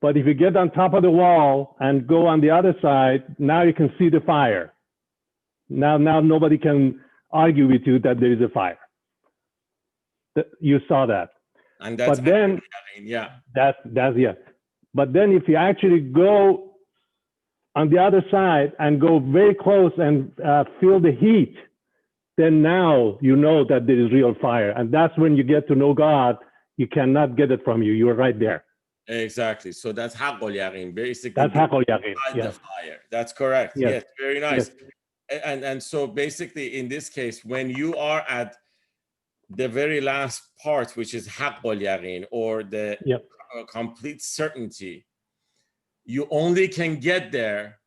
But if you get on top of the wall and go on the other side, now you can see the fire. Now nobody can argue with you that there is a fire. You saw that. And that's, but then, yeah. That's yeah. But then if you actually go on the other side and go very close and feel the heat, then now you know that there is real fire. And that's when you get to know God. You cannot get it from you. You're right there. Exactly. So that's Haqul Yaqeen, basically. That's Haqul Yaqeen. Yes. The fire. That's correct. Yes. Very nice. Yes. And so basically in this case, when you are at the very last part, which is Haqul Yaqeen, or the complete certainty, you only can get there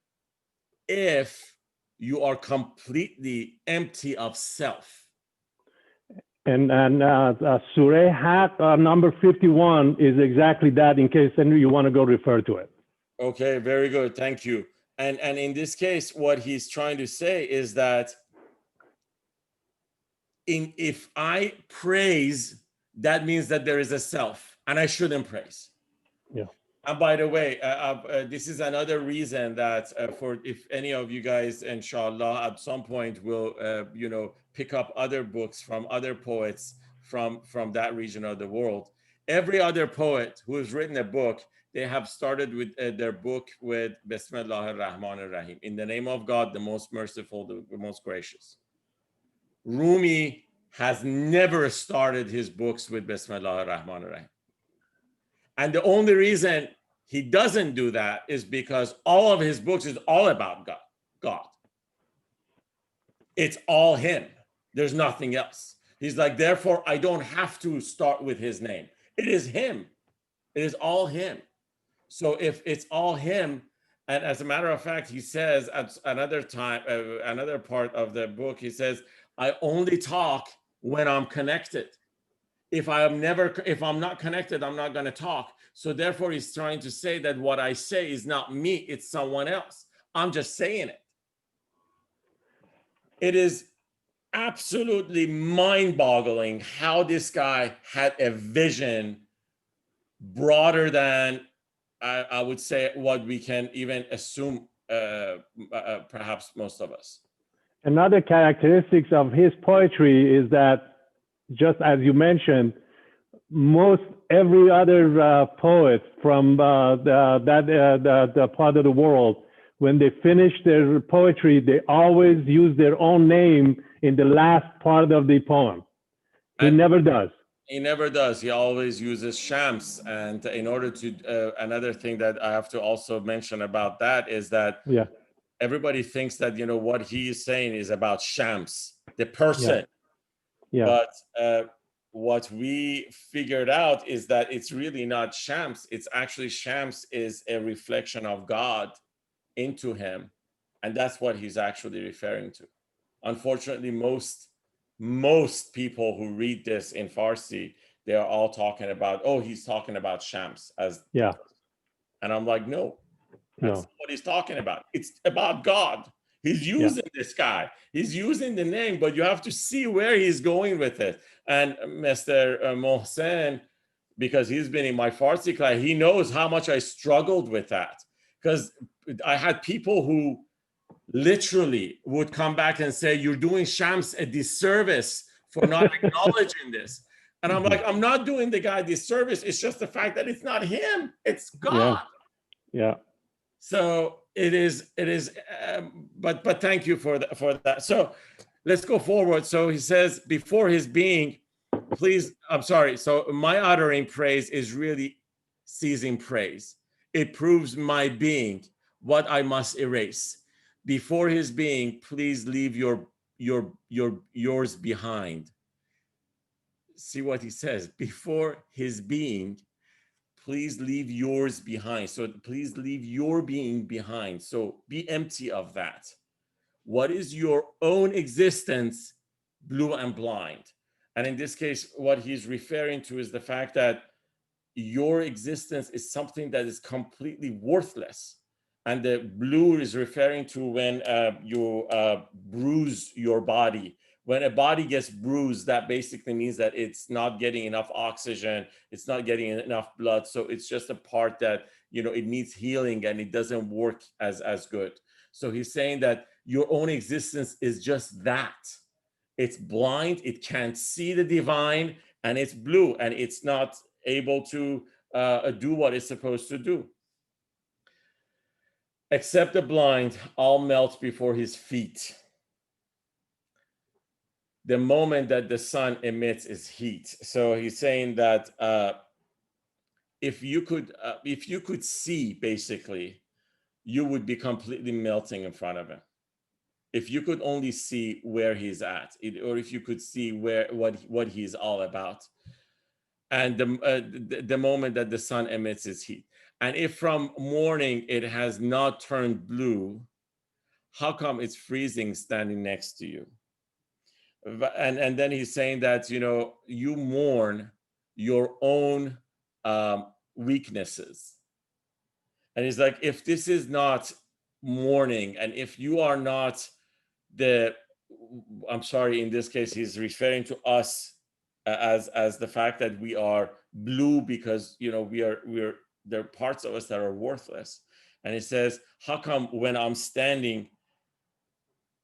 if you are completely empty of self. And Surah Haq number 51 is exactly that, in case you want to go refer to it. Okay, very good. Thank you. And in this case, what he's trying to say is that if I praise, that means that there is a self, and I shouldn't praise. Yeah. And by the way, this is another reason that for if any of you guys, inshallah, at some point will pick up other books from other poets from that region of the world. Every other poet who has written a book, they have started with their book with Bismillah ar-Rahman ar-Rahim, in the name of God, the most merciful, the most gracious. Rumi has never started his books with Bismillah ar-Rahman ar-Rahim. And the only reason he doesn't do that is because all of his books is all about God. It's all him. There's nothing else. He's like, therefore, I don't have to start with his name. It is him. It is all him. So if it's all him, and as a matter of fact, he says at another time, another part of the book, he says, I only talk when I'm connected. If I'm not connected, I'm not going to talk. So therefore, he's trying to say that what I say is not me, it's someone else. I'm just saying it. It is absolutely mind-boggling how this guy had a vision broader than I would say what we can even assume, perhaps most of us. Another characteristics of his poetry is that, just as you mentioned, every other poet from the part of the world, when they finish their poetry, they always use their own name in the last part of the poem. He never does. He never does. He always uses shams. And in order to, another thing that I have to also mention about that is that everybody thinks that, what he is saying is about shams, the person. But what we figured out is that it's really not shams. It's actually shams is a reflection of God into him. And that's what he's actually referring to. Unfortunately, most people who read this in Farsi, they are all talking about, he's talking about shams as and I'm like, no, that's not what he's talking about. It's about God. He's using this guy. He's using the name, but you have to see where he's going with it. And Mr. Mohsen, because he's been in my Farsi class, he knows how much I struggled with that. Because I had people who literally would come back and say, you're doing Shams a disservice for not acknowledging this. And I'm like, I'm not doing the guy disservice. It's just the fact that it's not him. It's God. Yeah. So it is, but thank you for that. So let's go forward. So he says, before his being, please, I'm sorry. So my uttering praise is really ceasing praise. It proves my being, what I must erase. Before his being, please leave yours behind. See what he says. Before his being, please leave yours behind. So please leave your being behind. So be empty of that. What is your own existence, blue and blind? And in this case, what he's referring to is the fact that your existence is something that is completely worthless. And the blue is referring to when you bruise your body. When a body gets bruised, that basically means that it's not getting enough oxygen, it's not getting enough blood. So it's just a part that, it needs healing and it doesn't work as good. So he's saying that your own existence is just that. It's blind, it can't see the divine, and it's blue, and it's not able to do what it's supposed to do. Except the blind, all melt before his feet. The moment that the sun emits is heat. So he's saying that if you could see, basically, you would be completely melting in front of him. If you could only see where he's at, or if you could see what he's all about. And the moment that the sun emits its heat. And if from morning it has not turned blue, how come it's freezing standing next to you? And then he's saying that, you mourn your own weaknesses. And he's like, if this is not mourning, and if you are not the I'm sorry, in this case, he's referring to us as the fact that we are blue because, you know, we're there are parts of us that are worthless. And he says, how come when I'm standing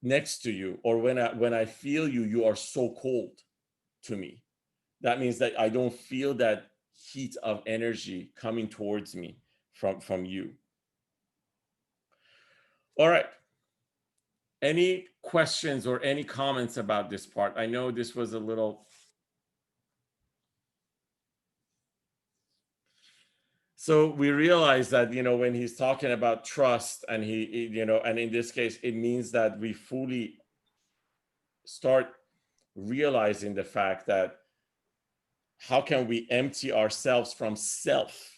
next to you, or when I feel you, you are so cold to me? That means that I don't feel that heat of energy coming towards me from you. All right. Any questions or any comments about this part? I know this was a little. So we realize that, you know, when he's talking about trust, and you know, and in this case, it means that we fully start realizing the fact that how can we empty ourselves from self?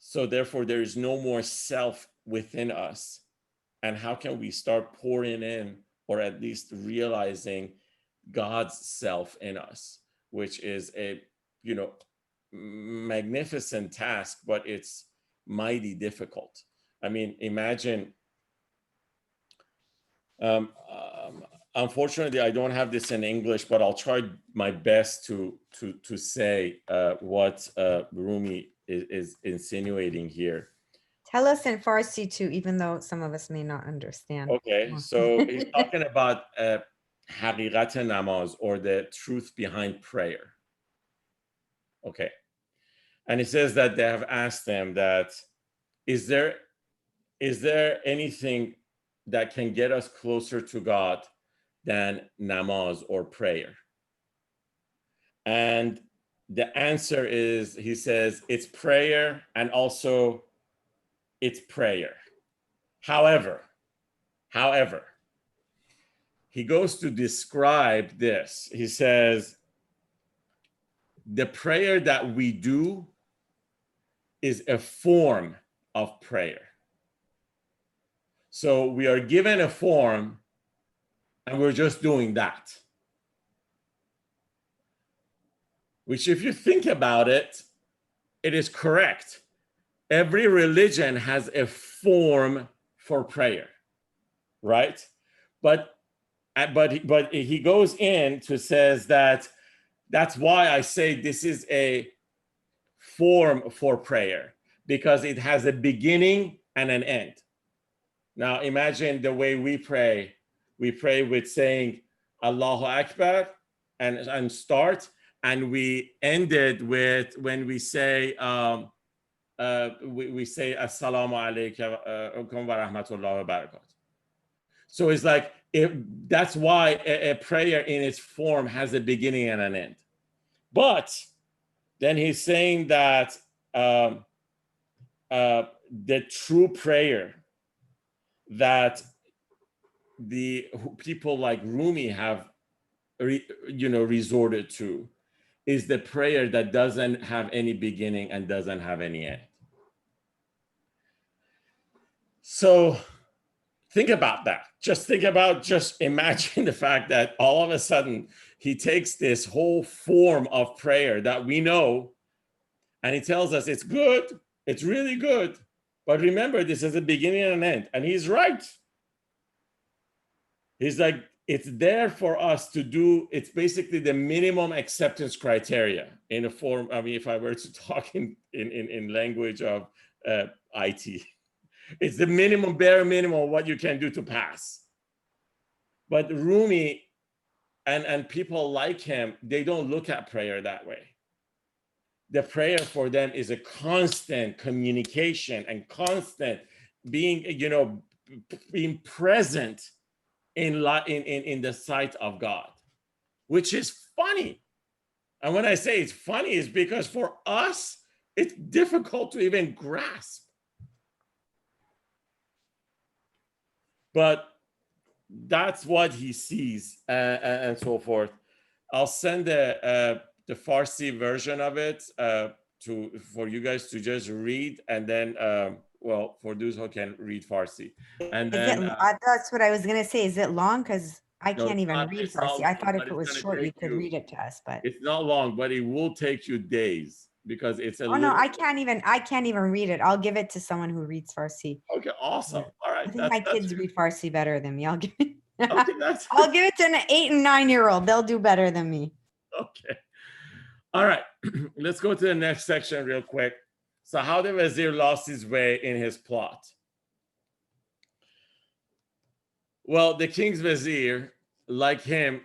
So therefore, there is no more self within us. And how can we start pouring in, or at least realizing God's self in us, which is a, you know, magnificent task, but it's mighty difficult. I mean, imagine, unfortunately, I don't have this in English, but I'll try my best to say what Rumi is insinuating here. Tell us in Farsi too, even though some of us may not understand. Okay, so he's talking about haqiqat namaz, or the truth behind prayer. Okay, and he says that they have asked him that, is there anything that can get us closer to God than namaz or prayer? And the answer is, he says, it's prayer, and also it's prayer. However, he goes to describe this. He says, the prayer that we do is a form of prayer. So we are given a form, and we're just doing that. Which, if you think about it, it is correct. Every religion has a form for prayer, right? But he goes in to says that that's why I say this is a form for prayer, because it has a beginning and an end. Now imagine the way we pray. We pray with saying Allahu Akbar and start, and we ended with when we say we say Assalamu alaikum wa rahmatullahi wa barakatuh. So it's like, that's why a prayer in its form has a beginning and an end. But then he's saying that the true prayer that the people like Rumi have resorted to is the prayer that doesn't have any beginning and doesn't have any end. So think about that. Just imagine the fact that all of a sudden he takes this whole form of prayer that we know, and he tells us it's good, it's really good. But remember, this is a beginning and an end. And he's right. He's like, it's there for us to do. It's basically the minimum acceptance criteria in a form. I mean, if I were to talk in language of IT, it's the minimum, bare minimum of what you can do to pass. But Rumi and people like him, they don't look at prayer that way. The prayer for them is a constant communication and constant being, being present in the sight of God, which is funny. And when I say it's funny, it's because for us, it's difficult to even grasp. But that's what he sees, and so forth. I'll send the Farsi version of it for you guys to just read, and then for those who can read Farsi. And then that's what I was gonna say. Is it long? Because I can't even read Farsi. I thought if but it was short, you could read it to us. But it's not long, but it will take you days because it's a no, I can't even read it. I'll give it to someone who reads Farsi. Okay, awesome. All right. I right. think my kids read Farsi better than me. I'll give it. Okay, that's I'll give it to an 8 and 9-year-old. They'll do better than me. okay. All right, let's go to the next section real quick. So how the Vizier lost his way in his plot. Well, the king's Vizier, like him,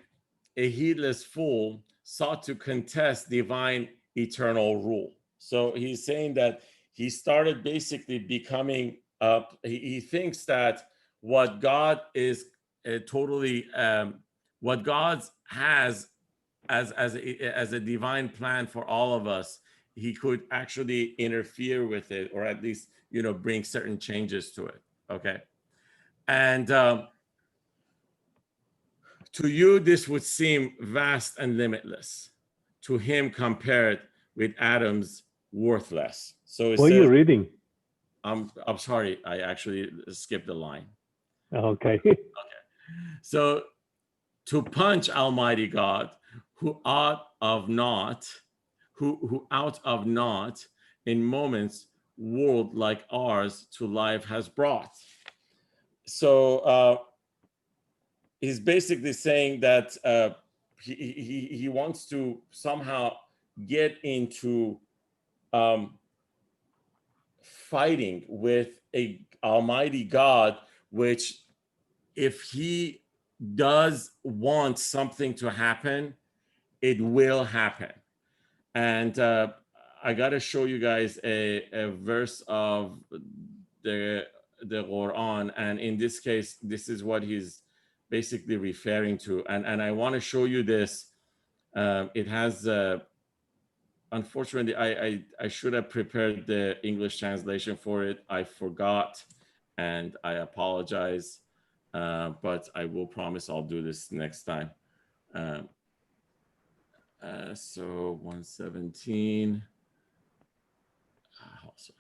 a heedless fool, sought to contest divine eternal rule. So he's saying that he started basically becoming, he thinks that what God is totally, what God has as a divine plan for all of us, he could actually interfere with it, or at least, bring certain changes to it. Okay. And to you, this would seem vast and limitless. To him, compared with atoms, worthless. So it What are you says, reading? I'm sorry, I actually skipped the line. Okay. So to punch Almighty God, who out of naught, who out of naught in moments world like ours to life has brought. So he's basically saying that he wants to somehow get into fighting with a Almighty God, which if he does want something to happen, it will happen. And I got to show you guys a verse of the Quran, and in this case, this is what he's basically referring to. And I want to show you this. It has, unfortunately, I should have prepared the English translation for it. I forgot, and I apologize, but I will promise I'll do this next time. So 117. Oh, sorry.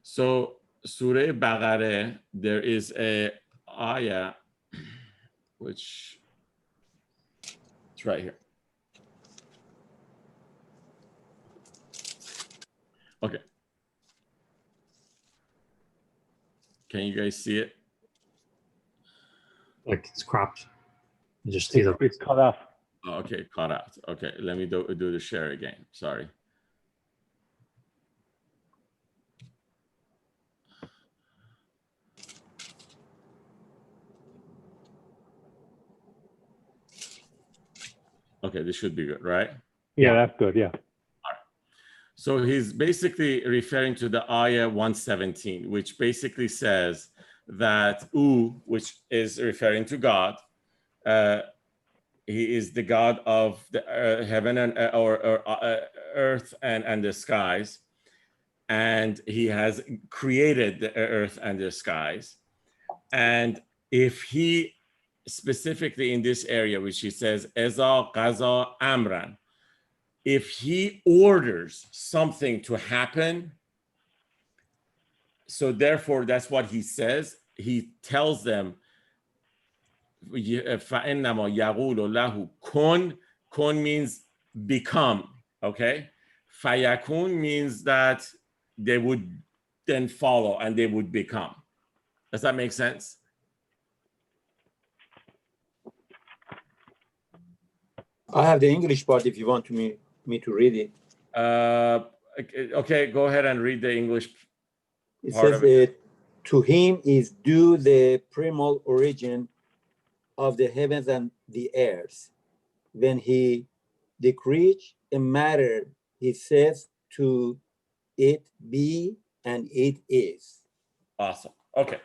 So Surah Baqarah, there is a ayah, which it's right here. Okay. Can you guys see it? Like it's cropped. You just see the. It's cut off. Oh, okay, cut out. Okay, let me do the share again. Sorry. Okay, this should be good, right? Yeah, that's good. Yeah. So he's basically referring to the ayah 117, which basically says that which is referring to God, he is the God of the heaven and earth and the skies, and he has created the earth and the skies. And if he specifically in this area, which he says, Eza Qaza Amran, if he orders something to happen, so therefore that's what he says. He tells them, فَإِنَّمَا يَقُولُ لَهُ كُن. Kun means become, okay? فَيَكُن means that they would then follow and they would become. Does that make sense? I have the English part if you want me to read it. Okay, go ahead and read the English It part says, of it. to him is due the primal origin of the heavens and the earth. When he decrees a matter, he says to it be, and it is. Awesome. Okay.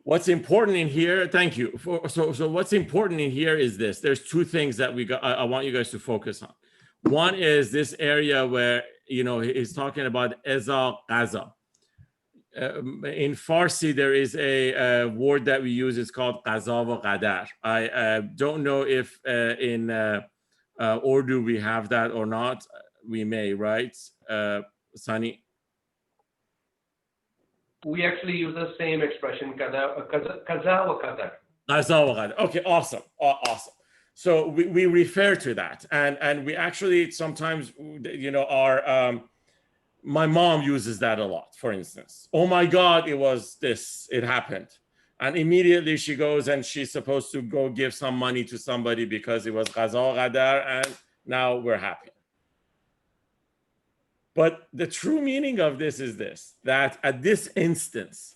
What's important in here, thank you. So what's important in here is this. There's two things that I want you guys to focus on. One is this area where, he's talking about Eza Qaza. In Farsi, there is a word that we use. It's called Qaza wa Qadar. I don't know if in Urdu we have that or not. We may, right? Sunny? We actually use the same expression, kaza wa qadar. Qaza wa Qadar. Okay, awesome. Awesome. So we refer to that, and we actually sometimes, my mom uses that a lot. For instance, oh my God, it was this, it happened, and immediately she goes and she's supposed to go give some money to somebody because it was qaza qadar, and now we're happy. But the true meaning of this is this: that at this instance,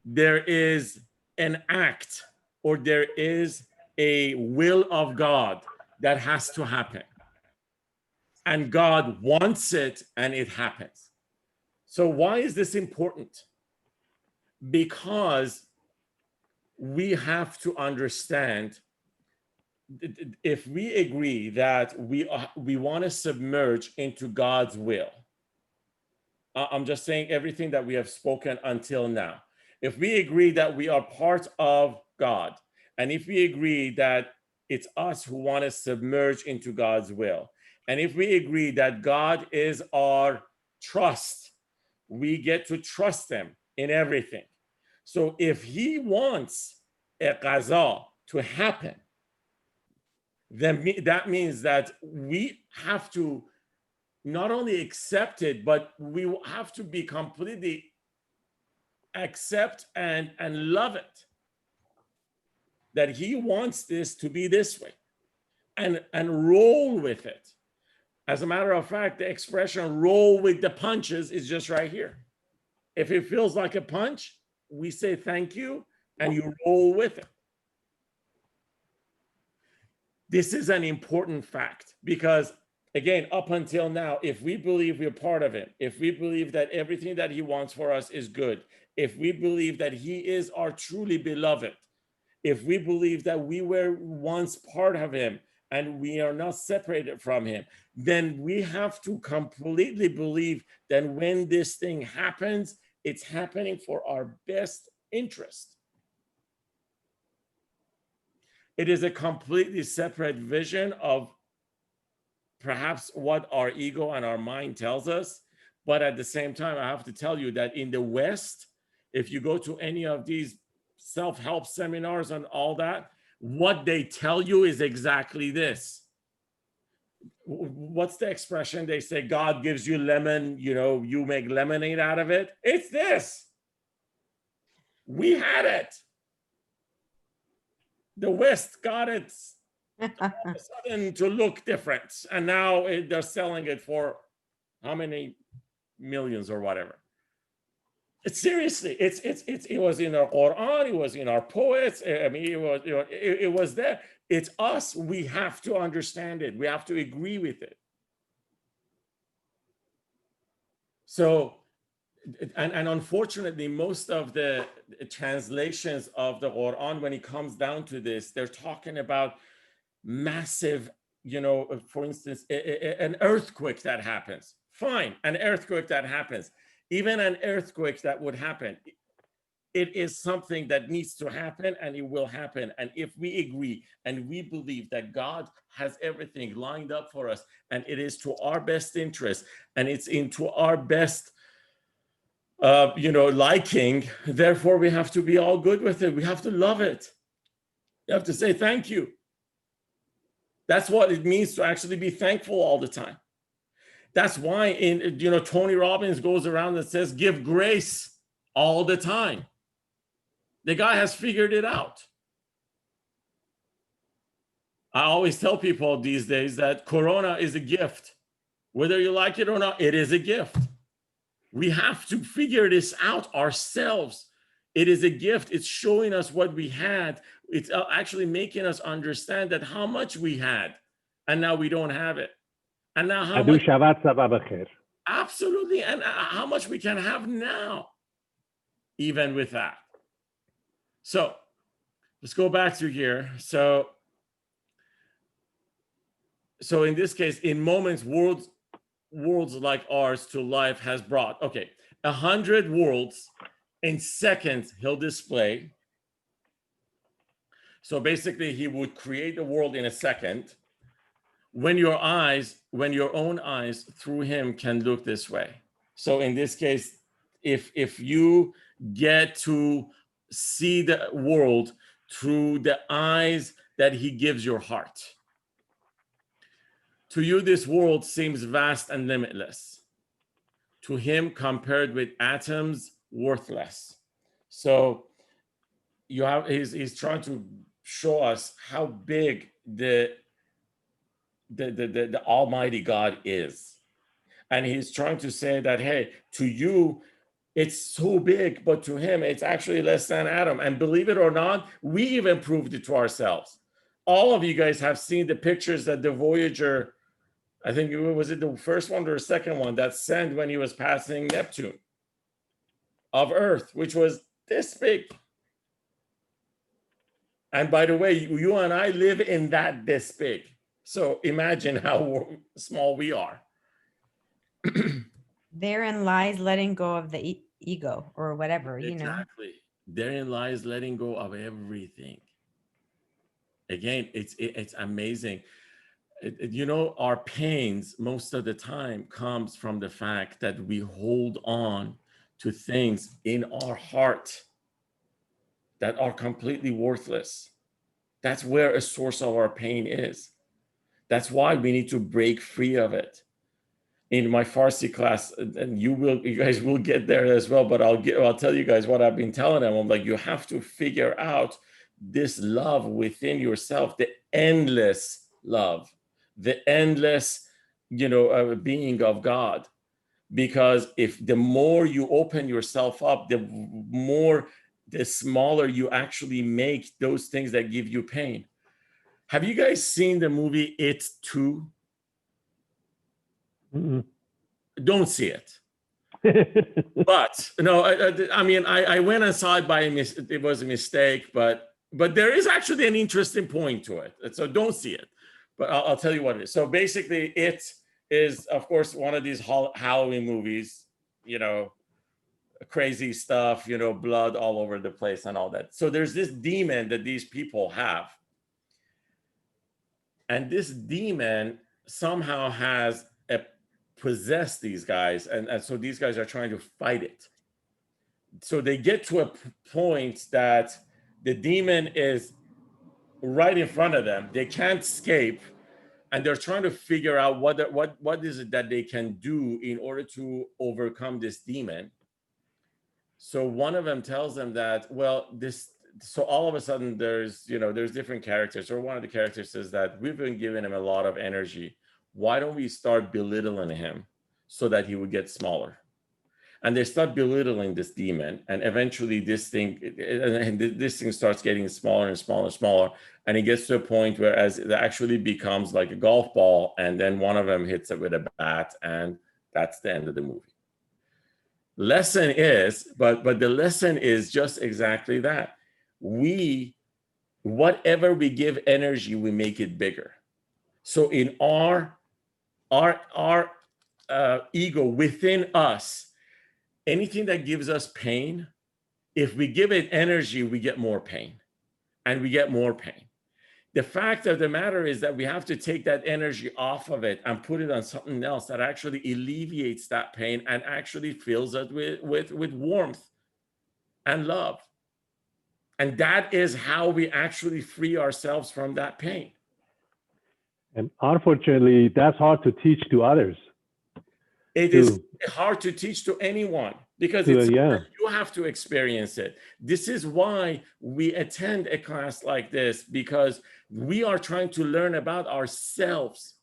there is an act, or there is a will of God that has to happen. And God wants it, and it happens. So why is this important? Because we have to understand, if we agree that we want to submerge into God's will, I'm just saying everything that we have spoken until now. If we agree that we are part of God, and if we agree that it's us who want to submerge into God's will, and if we agree that God is our trust, we get to trust him in everything. So if he wants a qaza to happen, then that means that we have to not only accept it, but we have to be completely accept and love it, that he wants this to be this way, and roll with it. As a matter of fact, the expression roll with the punches is just right here. If it feels like a punch, we say thank you, and you roll with it. This is an important fact, because again, up until now, if we believe we're part of it, if we believe that everything that he wants for us is good, if we believe that he is our truly beloved, if we believe that we were once part of him and we are not separated from him, then we have to completely believe that when this thing happens, it's happening for our best interest. It is a completely separate vision of perhaps what our ego and our mind tells us. But at the same time, I have to tell you that in the West, if you go to any of these self-help seminars and all that, what they tell you is exactly this. What's the expression? They say, God gives you lemon, you make lemonade out of it. It's this. We had it. The West got it all of a sudden to look different, and now they're selling it for how many millions or whatever. It's seriously, it was in our Quran, it was in our poets. I mean, it was there. It's us. We have to understand it. We have to agree with it. So, and unfortunately, most of the translations of the Quran, when it comes down to this, they're talking about massive, for instance, an earthquake that happens. Fine, an earthquake that happens. Even an earthquake that would happen, it is something that needs to happen, and it will happen. And if we agree and we believe that God has everything lined up for us, and it is to our best interest, and it's into our best liking, therefore we have to be all good with it. We have to love it. You have to say thank you. That's what it means to actually be thankful all the time. That's why Tony Robbins goes around and says, give grace all the time. The guy has figured it out. I always tell people these days that Corona is a gift. Whether you like it or not, it is a gift. We have to figure this out ourselves. It is a gift. It's showing us what we had. It's actually making us understand that how much we had, and now we don't have it. And now how much, absolutely, and how much we can have now, even with that. So let's go back to here. So in this case, in moments, worlds like ours to life has brought, 100 worlds in seconds he'll display. So basically he would create a world in a second when your own eyes through him can look this way. So in this case, if you get to see the world through the eyes that he gives your heart. To you, this world seems vast and limitless. To him, compared with atoms, worthless. So you have he's trying to show us how big the Almighty God is. And he's trying to say that, hey, to you, it's so big, but to him, it's actually less than atom. And believe it or not, we even proved it to ourselves. All of you guys have seen the pictures that the Voyager, I think was it the first one or the second one, that sent when he was passing Neptune of Earth, which was this big. And by the way, you and I live in that this big. So imagine how small we are. Therein lies letting go of the ego or whatever, you know. Exactly. Therein lies letting go of everything. Again, it's amazing. You know, our pains most of the time comes from the fact that we hold on to things in our heart that are completely worthless. That's where a source of our pain is. That's why we need to break free of it. In my Farsi class, and you guys will get there as well, but I'll tell you guys what I've been telling them. I'm like, you have to figure out this love within yourself, the endless love, the endless, being of God. Because if the more you open yourself up, the smaller you actually make those things that give you pain. Have you guys seen the movie It 2? Mm-mm. Don't see it. But no, I mean, I went and saw it it was a mistake, but there is actually an interesting point to it. So don't see it, but I'll tell you what it is. So basically it is, of course, one of these Halloween movies, crazy stuff, blood all over the place and all that. So there's this demon that these people have. And this demon somehow has possessed these guys. And so these guys are trying to fight it. So they get to a point that the demon is right in front of them. They can't escape. And they're trying to figure out what is it that they can do in order to overcome this demon. So one of them tells them that, so all of a sudden there's different characters, or one of the characters says that we've been giving him a lot of energy. Why don't we start belittling him so that he would get smaller? And they start belittling this demon, and eventually this thing starts getting smaller and smaller and smaller, and it gets to a point where it actually becomes like a golf ball, and then one of them hits it with a bat, and that's the end of the movie. Lesson is, but the lesson is just exactly that. Whatever we give energy, we make it bigger. So in our ego within us, anything that gives us pain, if we give it energy, we get more pain, and we get more pain. The fact of the matter is that we have to take that energy off of it and put it on something else that actually alleviates that pain and actually fills it with warmth and love. And that is how we actually free ourselves from that pain. And unfortunately, that's hard to teach to others. It is hard to teach to anyone because you have to experience it. This is why we attend a class like this, because we are trying to learn about ourselves.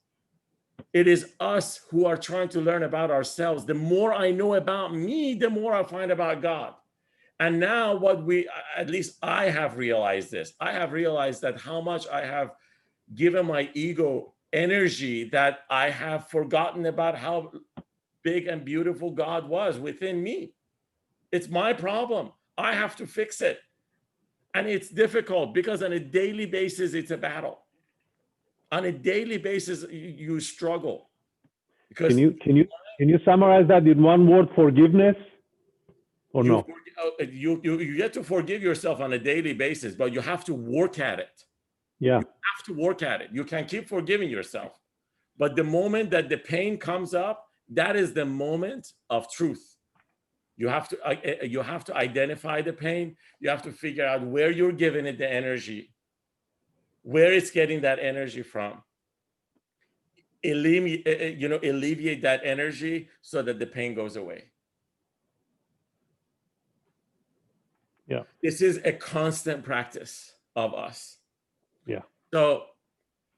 It is us who are trying to learn about ourselves. The more I know about me, the more I find about God. And now at least I have realized this. I have realized that how much I have given my ego energy that I have forgotten about how big and beautiful God was within me. It's my problem. I have to fix it. And it's difficult because on a daily basis, it's a battle. On a daily basis, you struggle. Because can you summarize that in one word: forgiveness? Or no? You get to forgive yourself on a daily basis, but you have to work at it. Yeah. You have to work at it. You can keep forgiving yourself. But the moment that the pain comes up, that is the moment of truth. You have to identify the pain. You have to figure out where you're giving it the energy. where it's getting that energy from. Alleviate that energy so that the pain goes away. Yeah. This is a constant practice of us. Yeah. So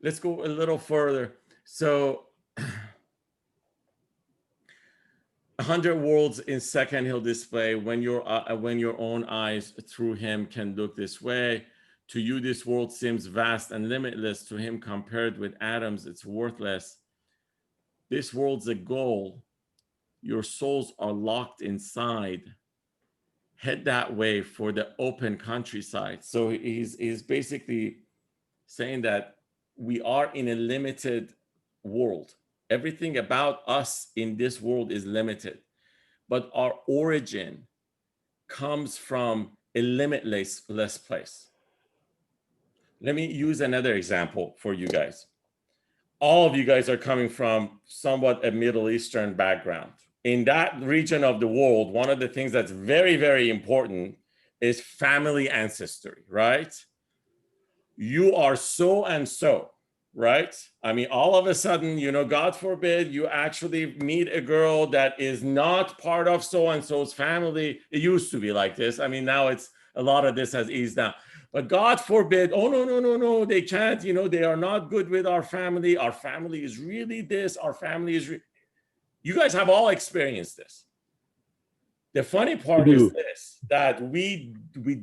let's go a little further. So 100 worlds in second he'll display when your own eyes through him can look this way. To you this world seems vast and limitless. To him compared with atoms it's worthless. This world's a goal. Your souls are locked inside. Head that way for the open countryside. So he's basically saying that we are in a limited world. Everything about us in this world is limited, but our origin comes from a limitless place. Let me use another example for you guys. All of you guys are coming from somewhat a Middle Eastern background. In that region of the world, one of the things that's very, very important is family ancestry, right? You are so and so, right? I mean, all of a sudden, God forbid you actually meet a girl that is not part of so and so's family. It used to be like this. I mean, now it's a lot of this has eased down. But God forbid, oh, no, they can't, they are not good with our family. Our family is really this, our family is you guys have all experienced this. The funny part is this, that we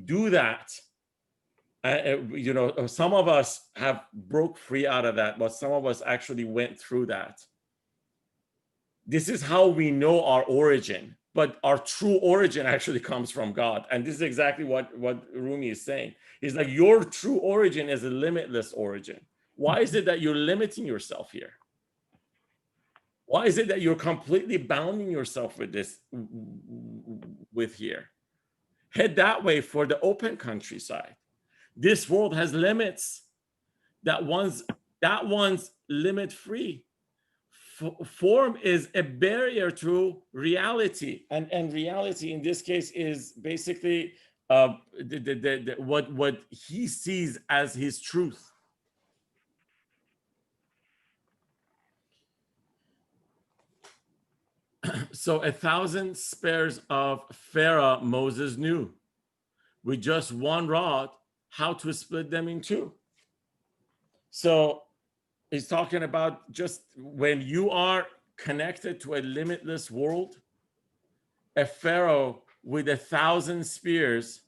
do that. Some of us have broke free out of that, but some of us actually went through that. This is how we know our origin, but our true origin actually comes from God. And this is exactly what Rumi is saying. He's like, your true origin is a limitless origin. Why is it that you're limiting yourself here? Why is it that you're completely bounding yourself with this, with here? Head that way for the open countryside. This world has limits. That one's limit free. Form is a barrier to reality, and reality in this case is basically what he sees as his truth. So 1,000 spears of Pharaoh Moses knew. With just one rod, how to split them in two. So he's talking about just when you are connected to a limitless world, a Pharaoh with 1,000 spears,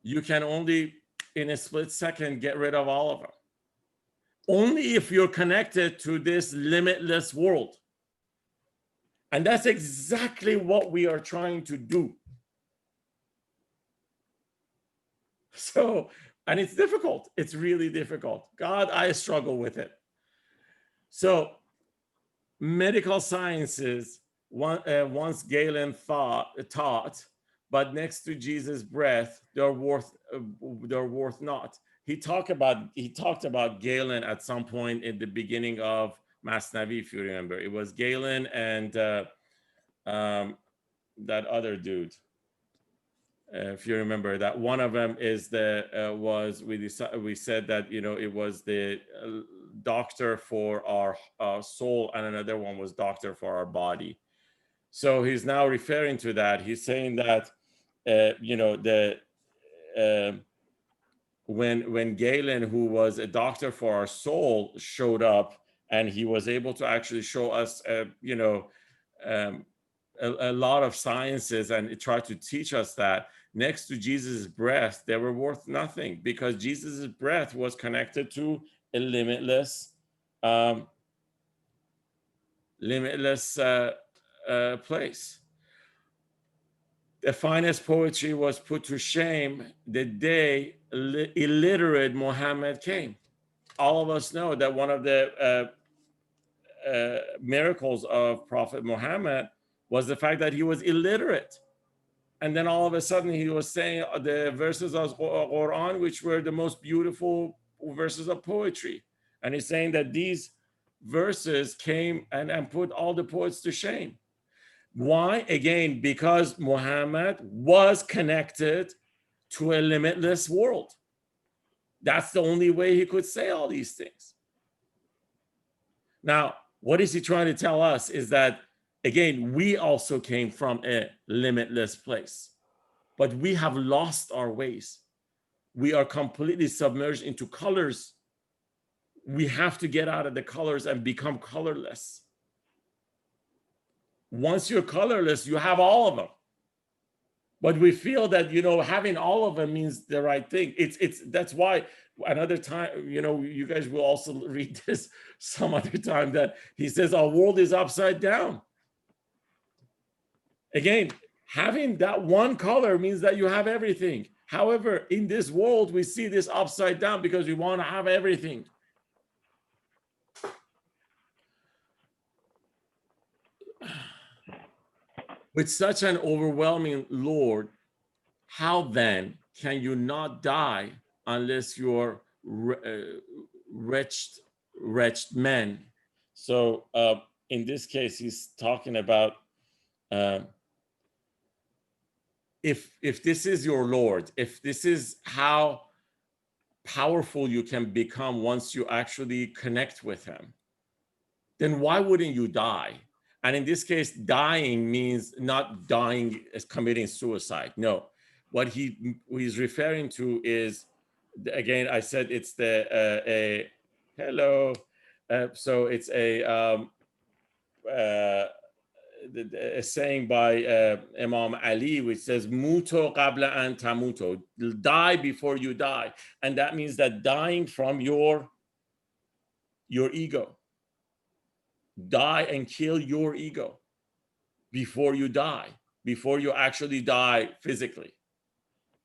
you can only in a split second get rid of all of them. Only if you're connected to this limitless world. And that's exactly what we are trying to do. So, and it's difficult. It's really difficult. God, I struggle with it. So, medical sciences, once Galen taught, but next to Jesus' breath, they're worth not. He talked about Galen at some point in the beginning of Masnavi, if you remember. It was Galen and that other dude. If you remember that, one of them is we said that it was the doctor for our soul, and another one was doctor for our body. So he's now referring to that. He's saying that when Galen, who was a doctor for our soul, showed up, and he was able to actually show us a lot of sciences, and it tried to teach us that next to Jesus' breath, they were worth nothing, because Jesus' breath was connected to a limitless place. The finest poetry was put to shame the day illiterate Muhammad came. All of us know that one of the miracles of Prophet Muhammad was the fact that he was illiterate. And then all of a sudden he was saying the verses of Quran, which were the most beautiful verses of poetry. And he's saying that these verses came and put all the poets to shame. Why? Again, because Muhammad was connected to a limitless world. That's the only way he could say all these things. Now, what is he trying to tell us is that, again, we also came from a limitless place, but we have lost our ways. We are completely submerged into colors. We have to get out of the colors and become colorless. Once you're colorless, you have all of them. But we feel that, having all of them means the right thing. That's why another time, you guys will also read this some other time, that he says our world is upside down. Again, having that one color means that you have everything. However, in this world, we see this upside down because we want to have everything. With such an overwhelming Lord, how then can you not die unless you're wretched men? So in this case, he's talking about if this is your Lord, if this is how powerful you can become once you actually connect with him, then why wouldn't you die? And in this case, dying means not dying as committing suicide. No, what he's referring to is, again, I said it's a hello. So it's a saying by Imam Ali, which says, "Muto qabla an tamuto," die before you die, and that means that dying from your ego. Die and kill your ego before you die, before you actually die physically.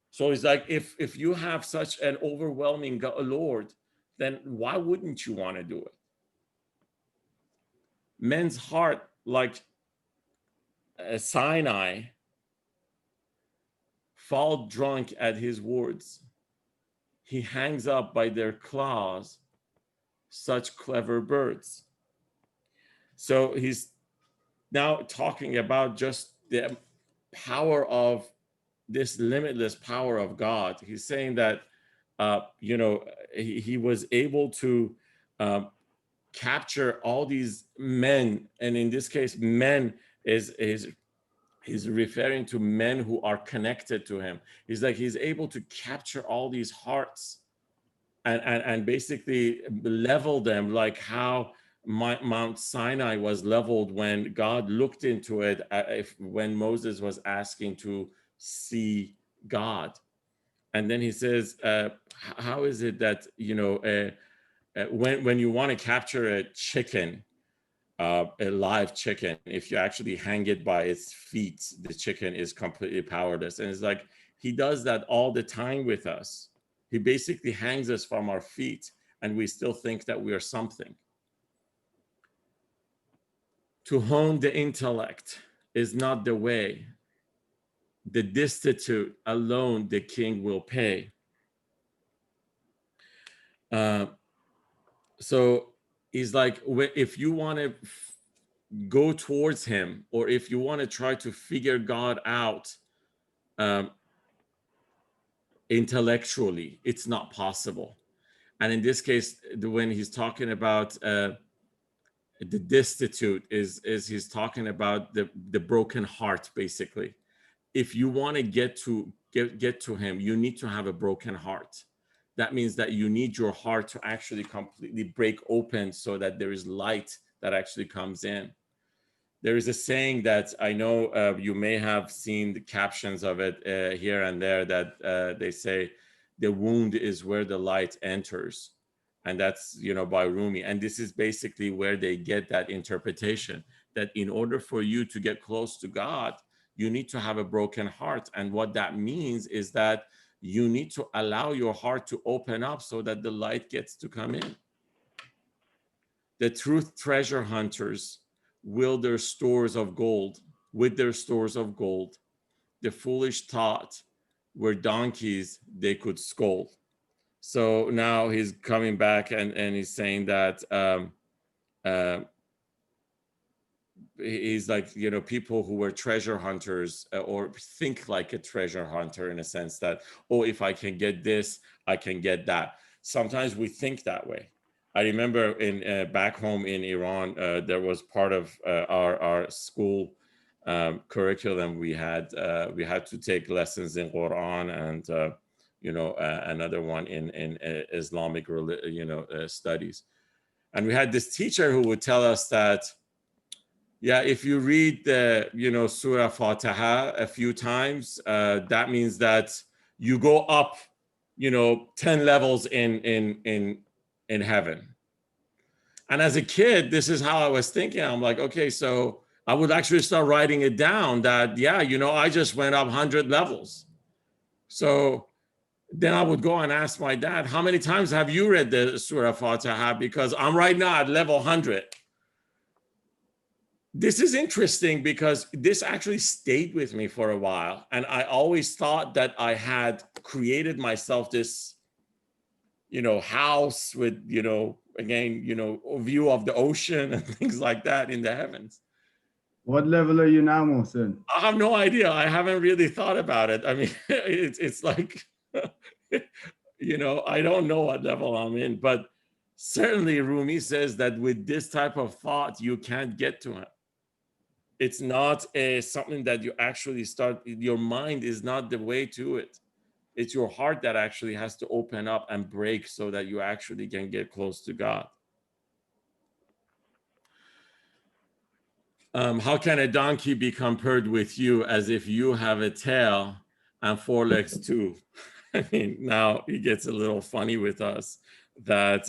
So it's like, if you have such an overwhelming Lord, then why wouldn't you want to do it? Men's heart, like Sinai, fall drunk at his words. He hangs up by their claws such clever birds. So he's now talking about just the power of this limitless power of God. He's saying that, he was able to capture all these men. And in this case, men is referring to men who are connected to him. He's like, he's able to capture all these hearts and basically level them, like how Mount Sinai was leveled when God looked into it, when Moses was asking to see God. And then he says, how is it that, when you want to capture a chicken, a live chicken, if you actually hang it by its feet, the chicken is completely powerless. And it's like, he does that all the time with us. He basically hangs us from our feet, and we still think that we are something. To hone the intellect is not the way. The destitute alone the king will pay. So he's like, if you want to go towards him, or if you want to try to figure God out intellectually, it's not possible. And in this case, when he's talking about the destitute, is he's talking about the broken heart, basically. If you want to get to him, you need to have a broken heart. That means that you need your heart to actually completely break open so that there is light that actually comes in. There is a saying that I know you may have seen the captions of it here and there, that they say the wound is where the light enters. And that's, by Rumi. And this is basically where they get that interpretation, that in order for you to get close to God, you need to have a broken heart. And what that means is that you need to allow your heart to open up so that the light gets to come in. The truth treasure hunters will their stores of gold, with their stores of gold. The foolish thought were donkeys they could scold. So now he's coming back and he's saying that he's like, people who were treasure hunters or think like a treasure hunter, in a sense that, oh, if I can get this, I can get that. sometimes we think that way. I remember in back home in Iran, there was part of our school curriculum. We had to take lessons in Quran and another one in Islamic studies. And we had this teacher who would tell us that, yeah, if you read the Surah Fatiha a few times, that means that you go up 10 levels in heaven. And as a kid, this is how I was thinking. I'm like, okay, so I would actually start writing it down that, yeah, I just went up 100 levels. So then I would go and ask my dad, how many times have you read the Surah Fatiha? Because I'm right now at level 100. This is interesting because this actually stayed with me for a while. And I always thought that I had created myself this, house with, again, a view of the ocean and things like that in the heavens. What level are you now, Mohsen? I have no idea. I haven't really thought about it. I mean, it's like, I don't know what level I'm in, but certainly Rumi says that with this type of thought, you can't get to him. It's not something that you actually start. Your mind is not the way to it. It's your heart that actually has to open up and break so that you actually can get close to God. How can a donkey be compared with you as if you have a tail and 4 legs too? I mean, now it gets a little funny with us that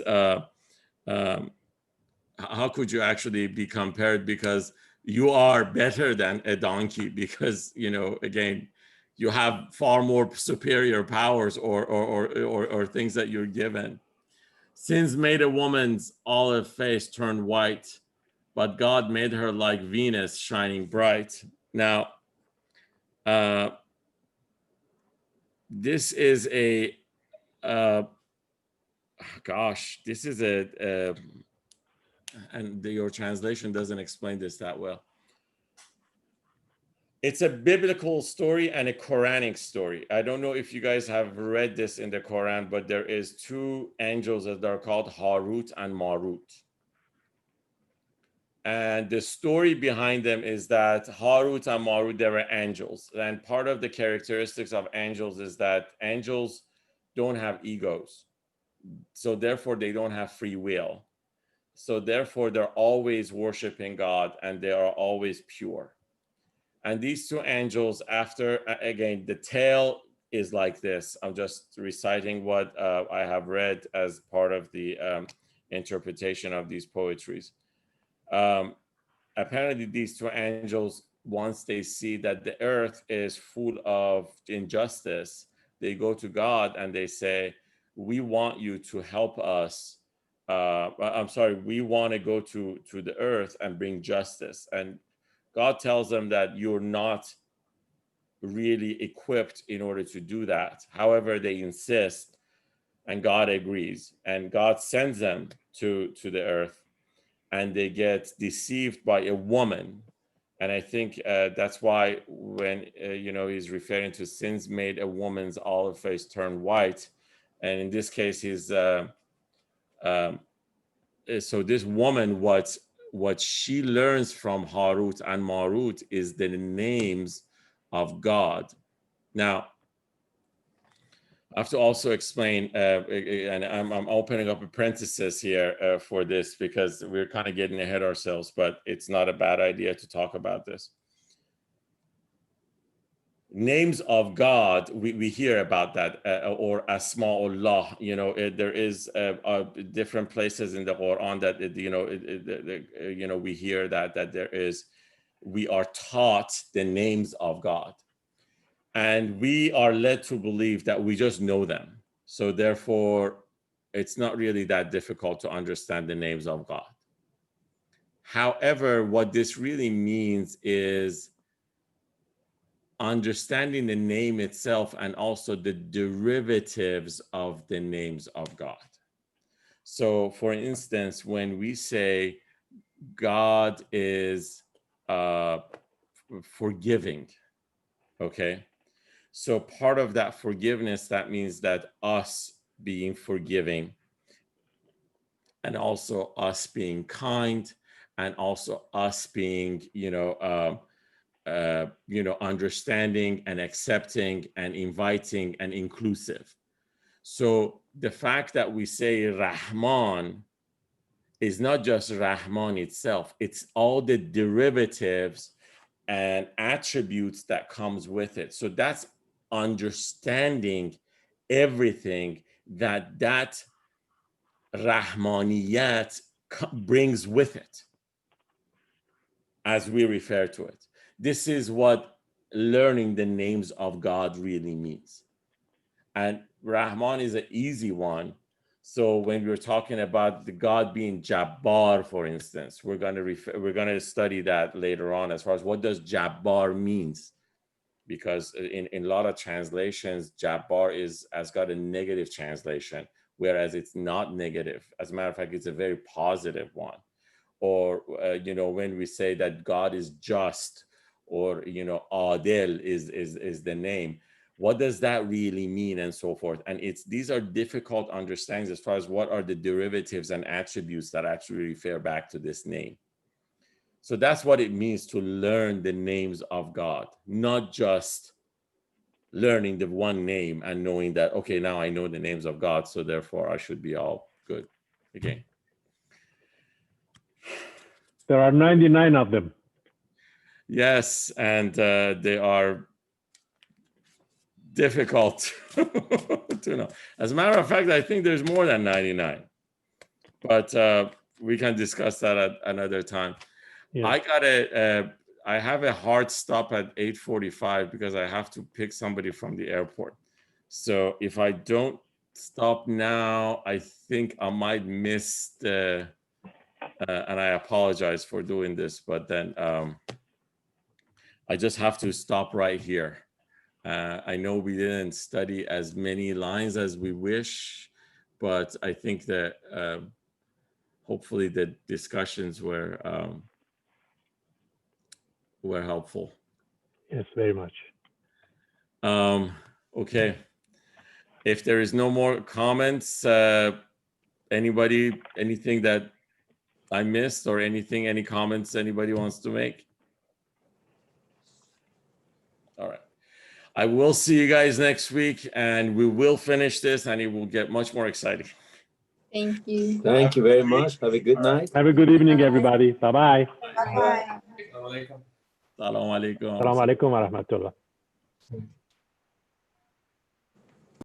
how could you actually be compared, because you are better than a donkey, because again, you have far more superior powers or things that you're given. Sins made a woman's olive face turn white, but God made her like Venus shining bright. Now, this is this is and your translation doesn't explain this that well. It's a biblical story and a Quranic story. I don't know if you guys have read this in the Quran, but there is 2 angels that are called Harut and Marut. And the story behind them is that Harut and Marut, they were angels. And part of the characteristics of angels is that angels don't have egos. So therefore, they don't have free will. So therefore, they're always worshiping God and they are always pure. And these 2 angels, after, again, the tale is like this. I'm just reciting what I have read as part of the interpretation of these poetries. Apparently, these 2 angels, once they see that the earth is full of injustice, they go to God and they say, we want you to help us. We want to go to the earth and bring justice. And God tells them that you're not really equipped in order to do that. However, they insist, and God agrees, and God sends them to the earth, and they get deceived by a woman. And I think that's why when he's referring to sins made a woman's olive face turn white, and in this case, so this woman, what she learns from Harut and Marut is the names of God. Now, I have to also explain, and I'm opening up a parenthesis here for this because we're kind of getting ahead ourselves, but it's not a bad idea to talk about this. Names of God, we hear about that, or Asma'ullah. There is different places in the Quran that we hear that there is. We are taught the names of God, and we are led to believe that we just know them. So therefore, it's not really that difficult to understand the names of God. However, what this really means is understanding the name itself and also the derivatives of the names of God. So for instance, when we say God is forgiving, okay? So part of that forgiveness, that means that us being forgiving, and also us being kind, and also us being, understanding and accepting and inviting and inclusive. So the fact that we say Rahman is not just Rahman itself, it's all the derivatives and attributes that comes with it. So that's understanding everything that Rahmaniyat brings with it, as we refer to it. This is what learning the names of God really means. And Rahman is an easy one. So when we're talking about the God being Jabbar, for instance, we're going to study that later on as far as what does Jabbar means, because in a lot of translations, Jabbar has got a negative translation, whereas it's not negative. As a matter of fact, it's a very positive one. Or when we say that God is just, or Adel is the name, what does that really mean, and so forth. And these are difficult understandings as far as what are the derivatives and attributes that actually refer back to this name. So that's what it means to learn the names of God, not just learning the one name and knowing that, okay, now I know the names of God, so therefore I should be all good. Again, there are 99 of them. Yes, and they are difficult to know. As a matter of fact, I think there's more than 99, but we can discuss that at another time. Yeah. I have a hard stop at 8:45 because I have to pick somebody from the airport. So if I don't stop now, I think I might miss and I apologize for doing this, but then I just have to stop right here. I know we didn't study as many lines as we wish, but I think that hopefully the discussions were helpful. Yes, very much. Okay. If there is no more comments, anybody, anything that I missed or anything, any comments anybody wants to make? All right. I will see you guys next week, and we will finish this, and it will get much more exciting. Thank you. Thank you very much. Have a good night. Have a good evening, everybody. Bye-bye. Bye-bye. Salam alaikum. Assalamu alaikum wa rahmatullah.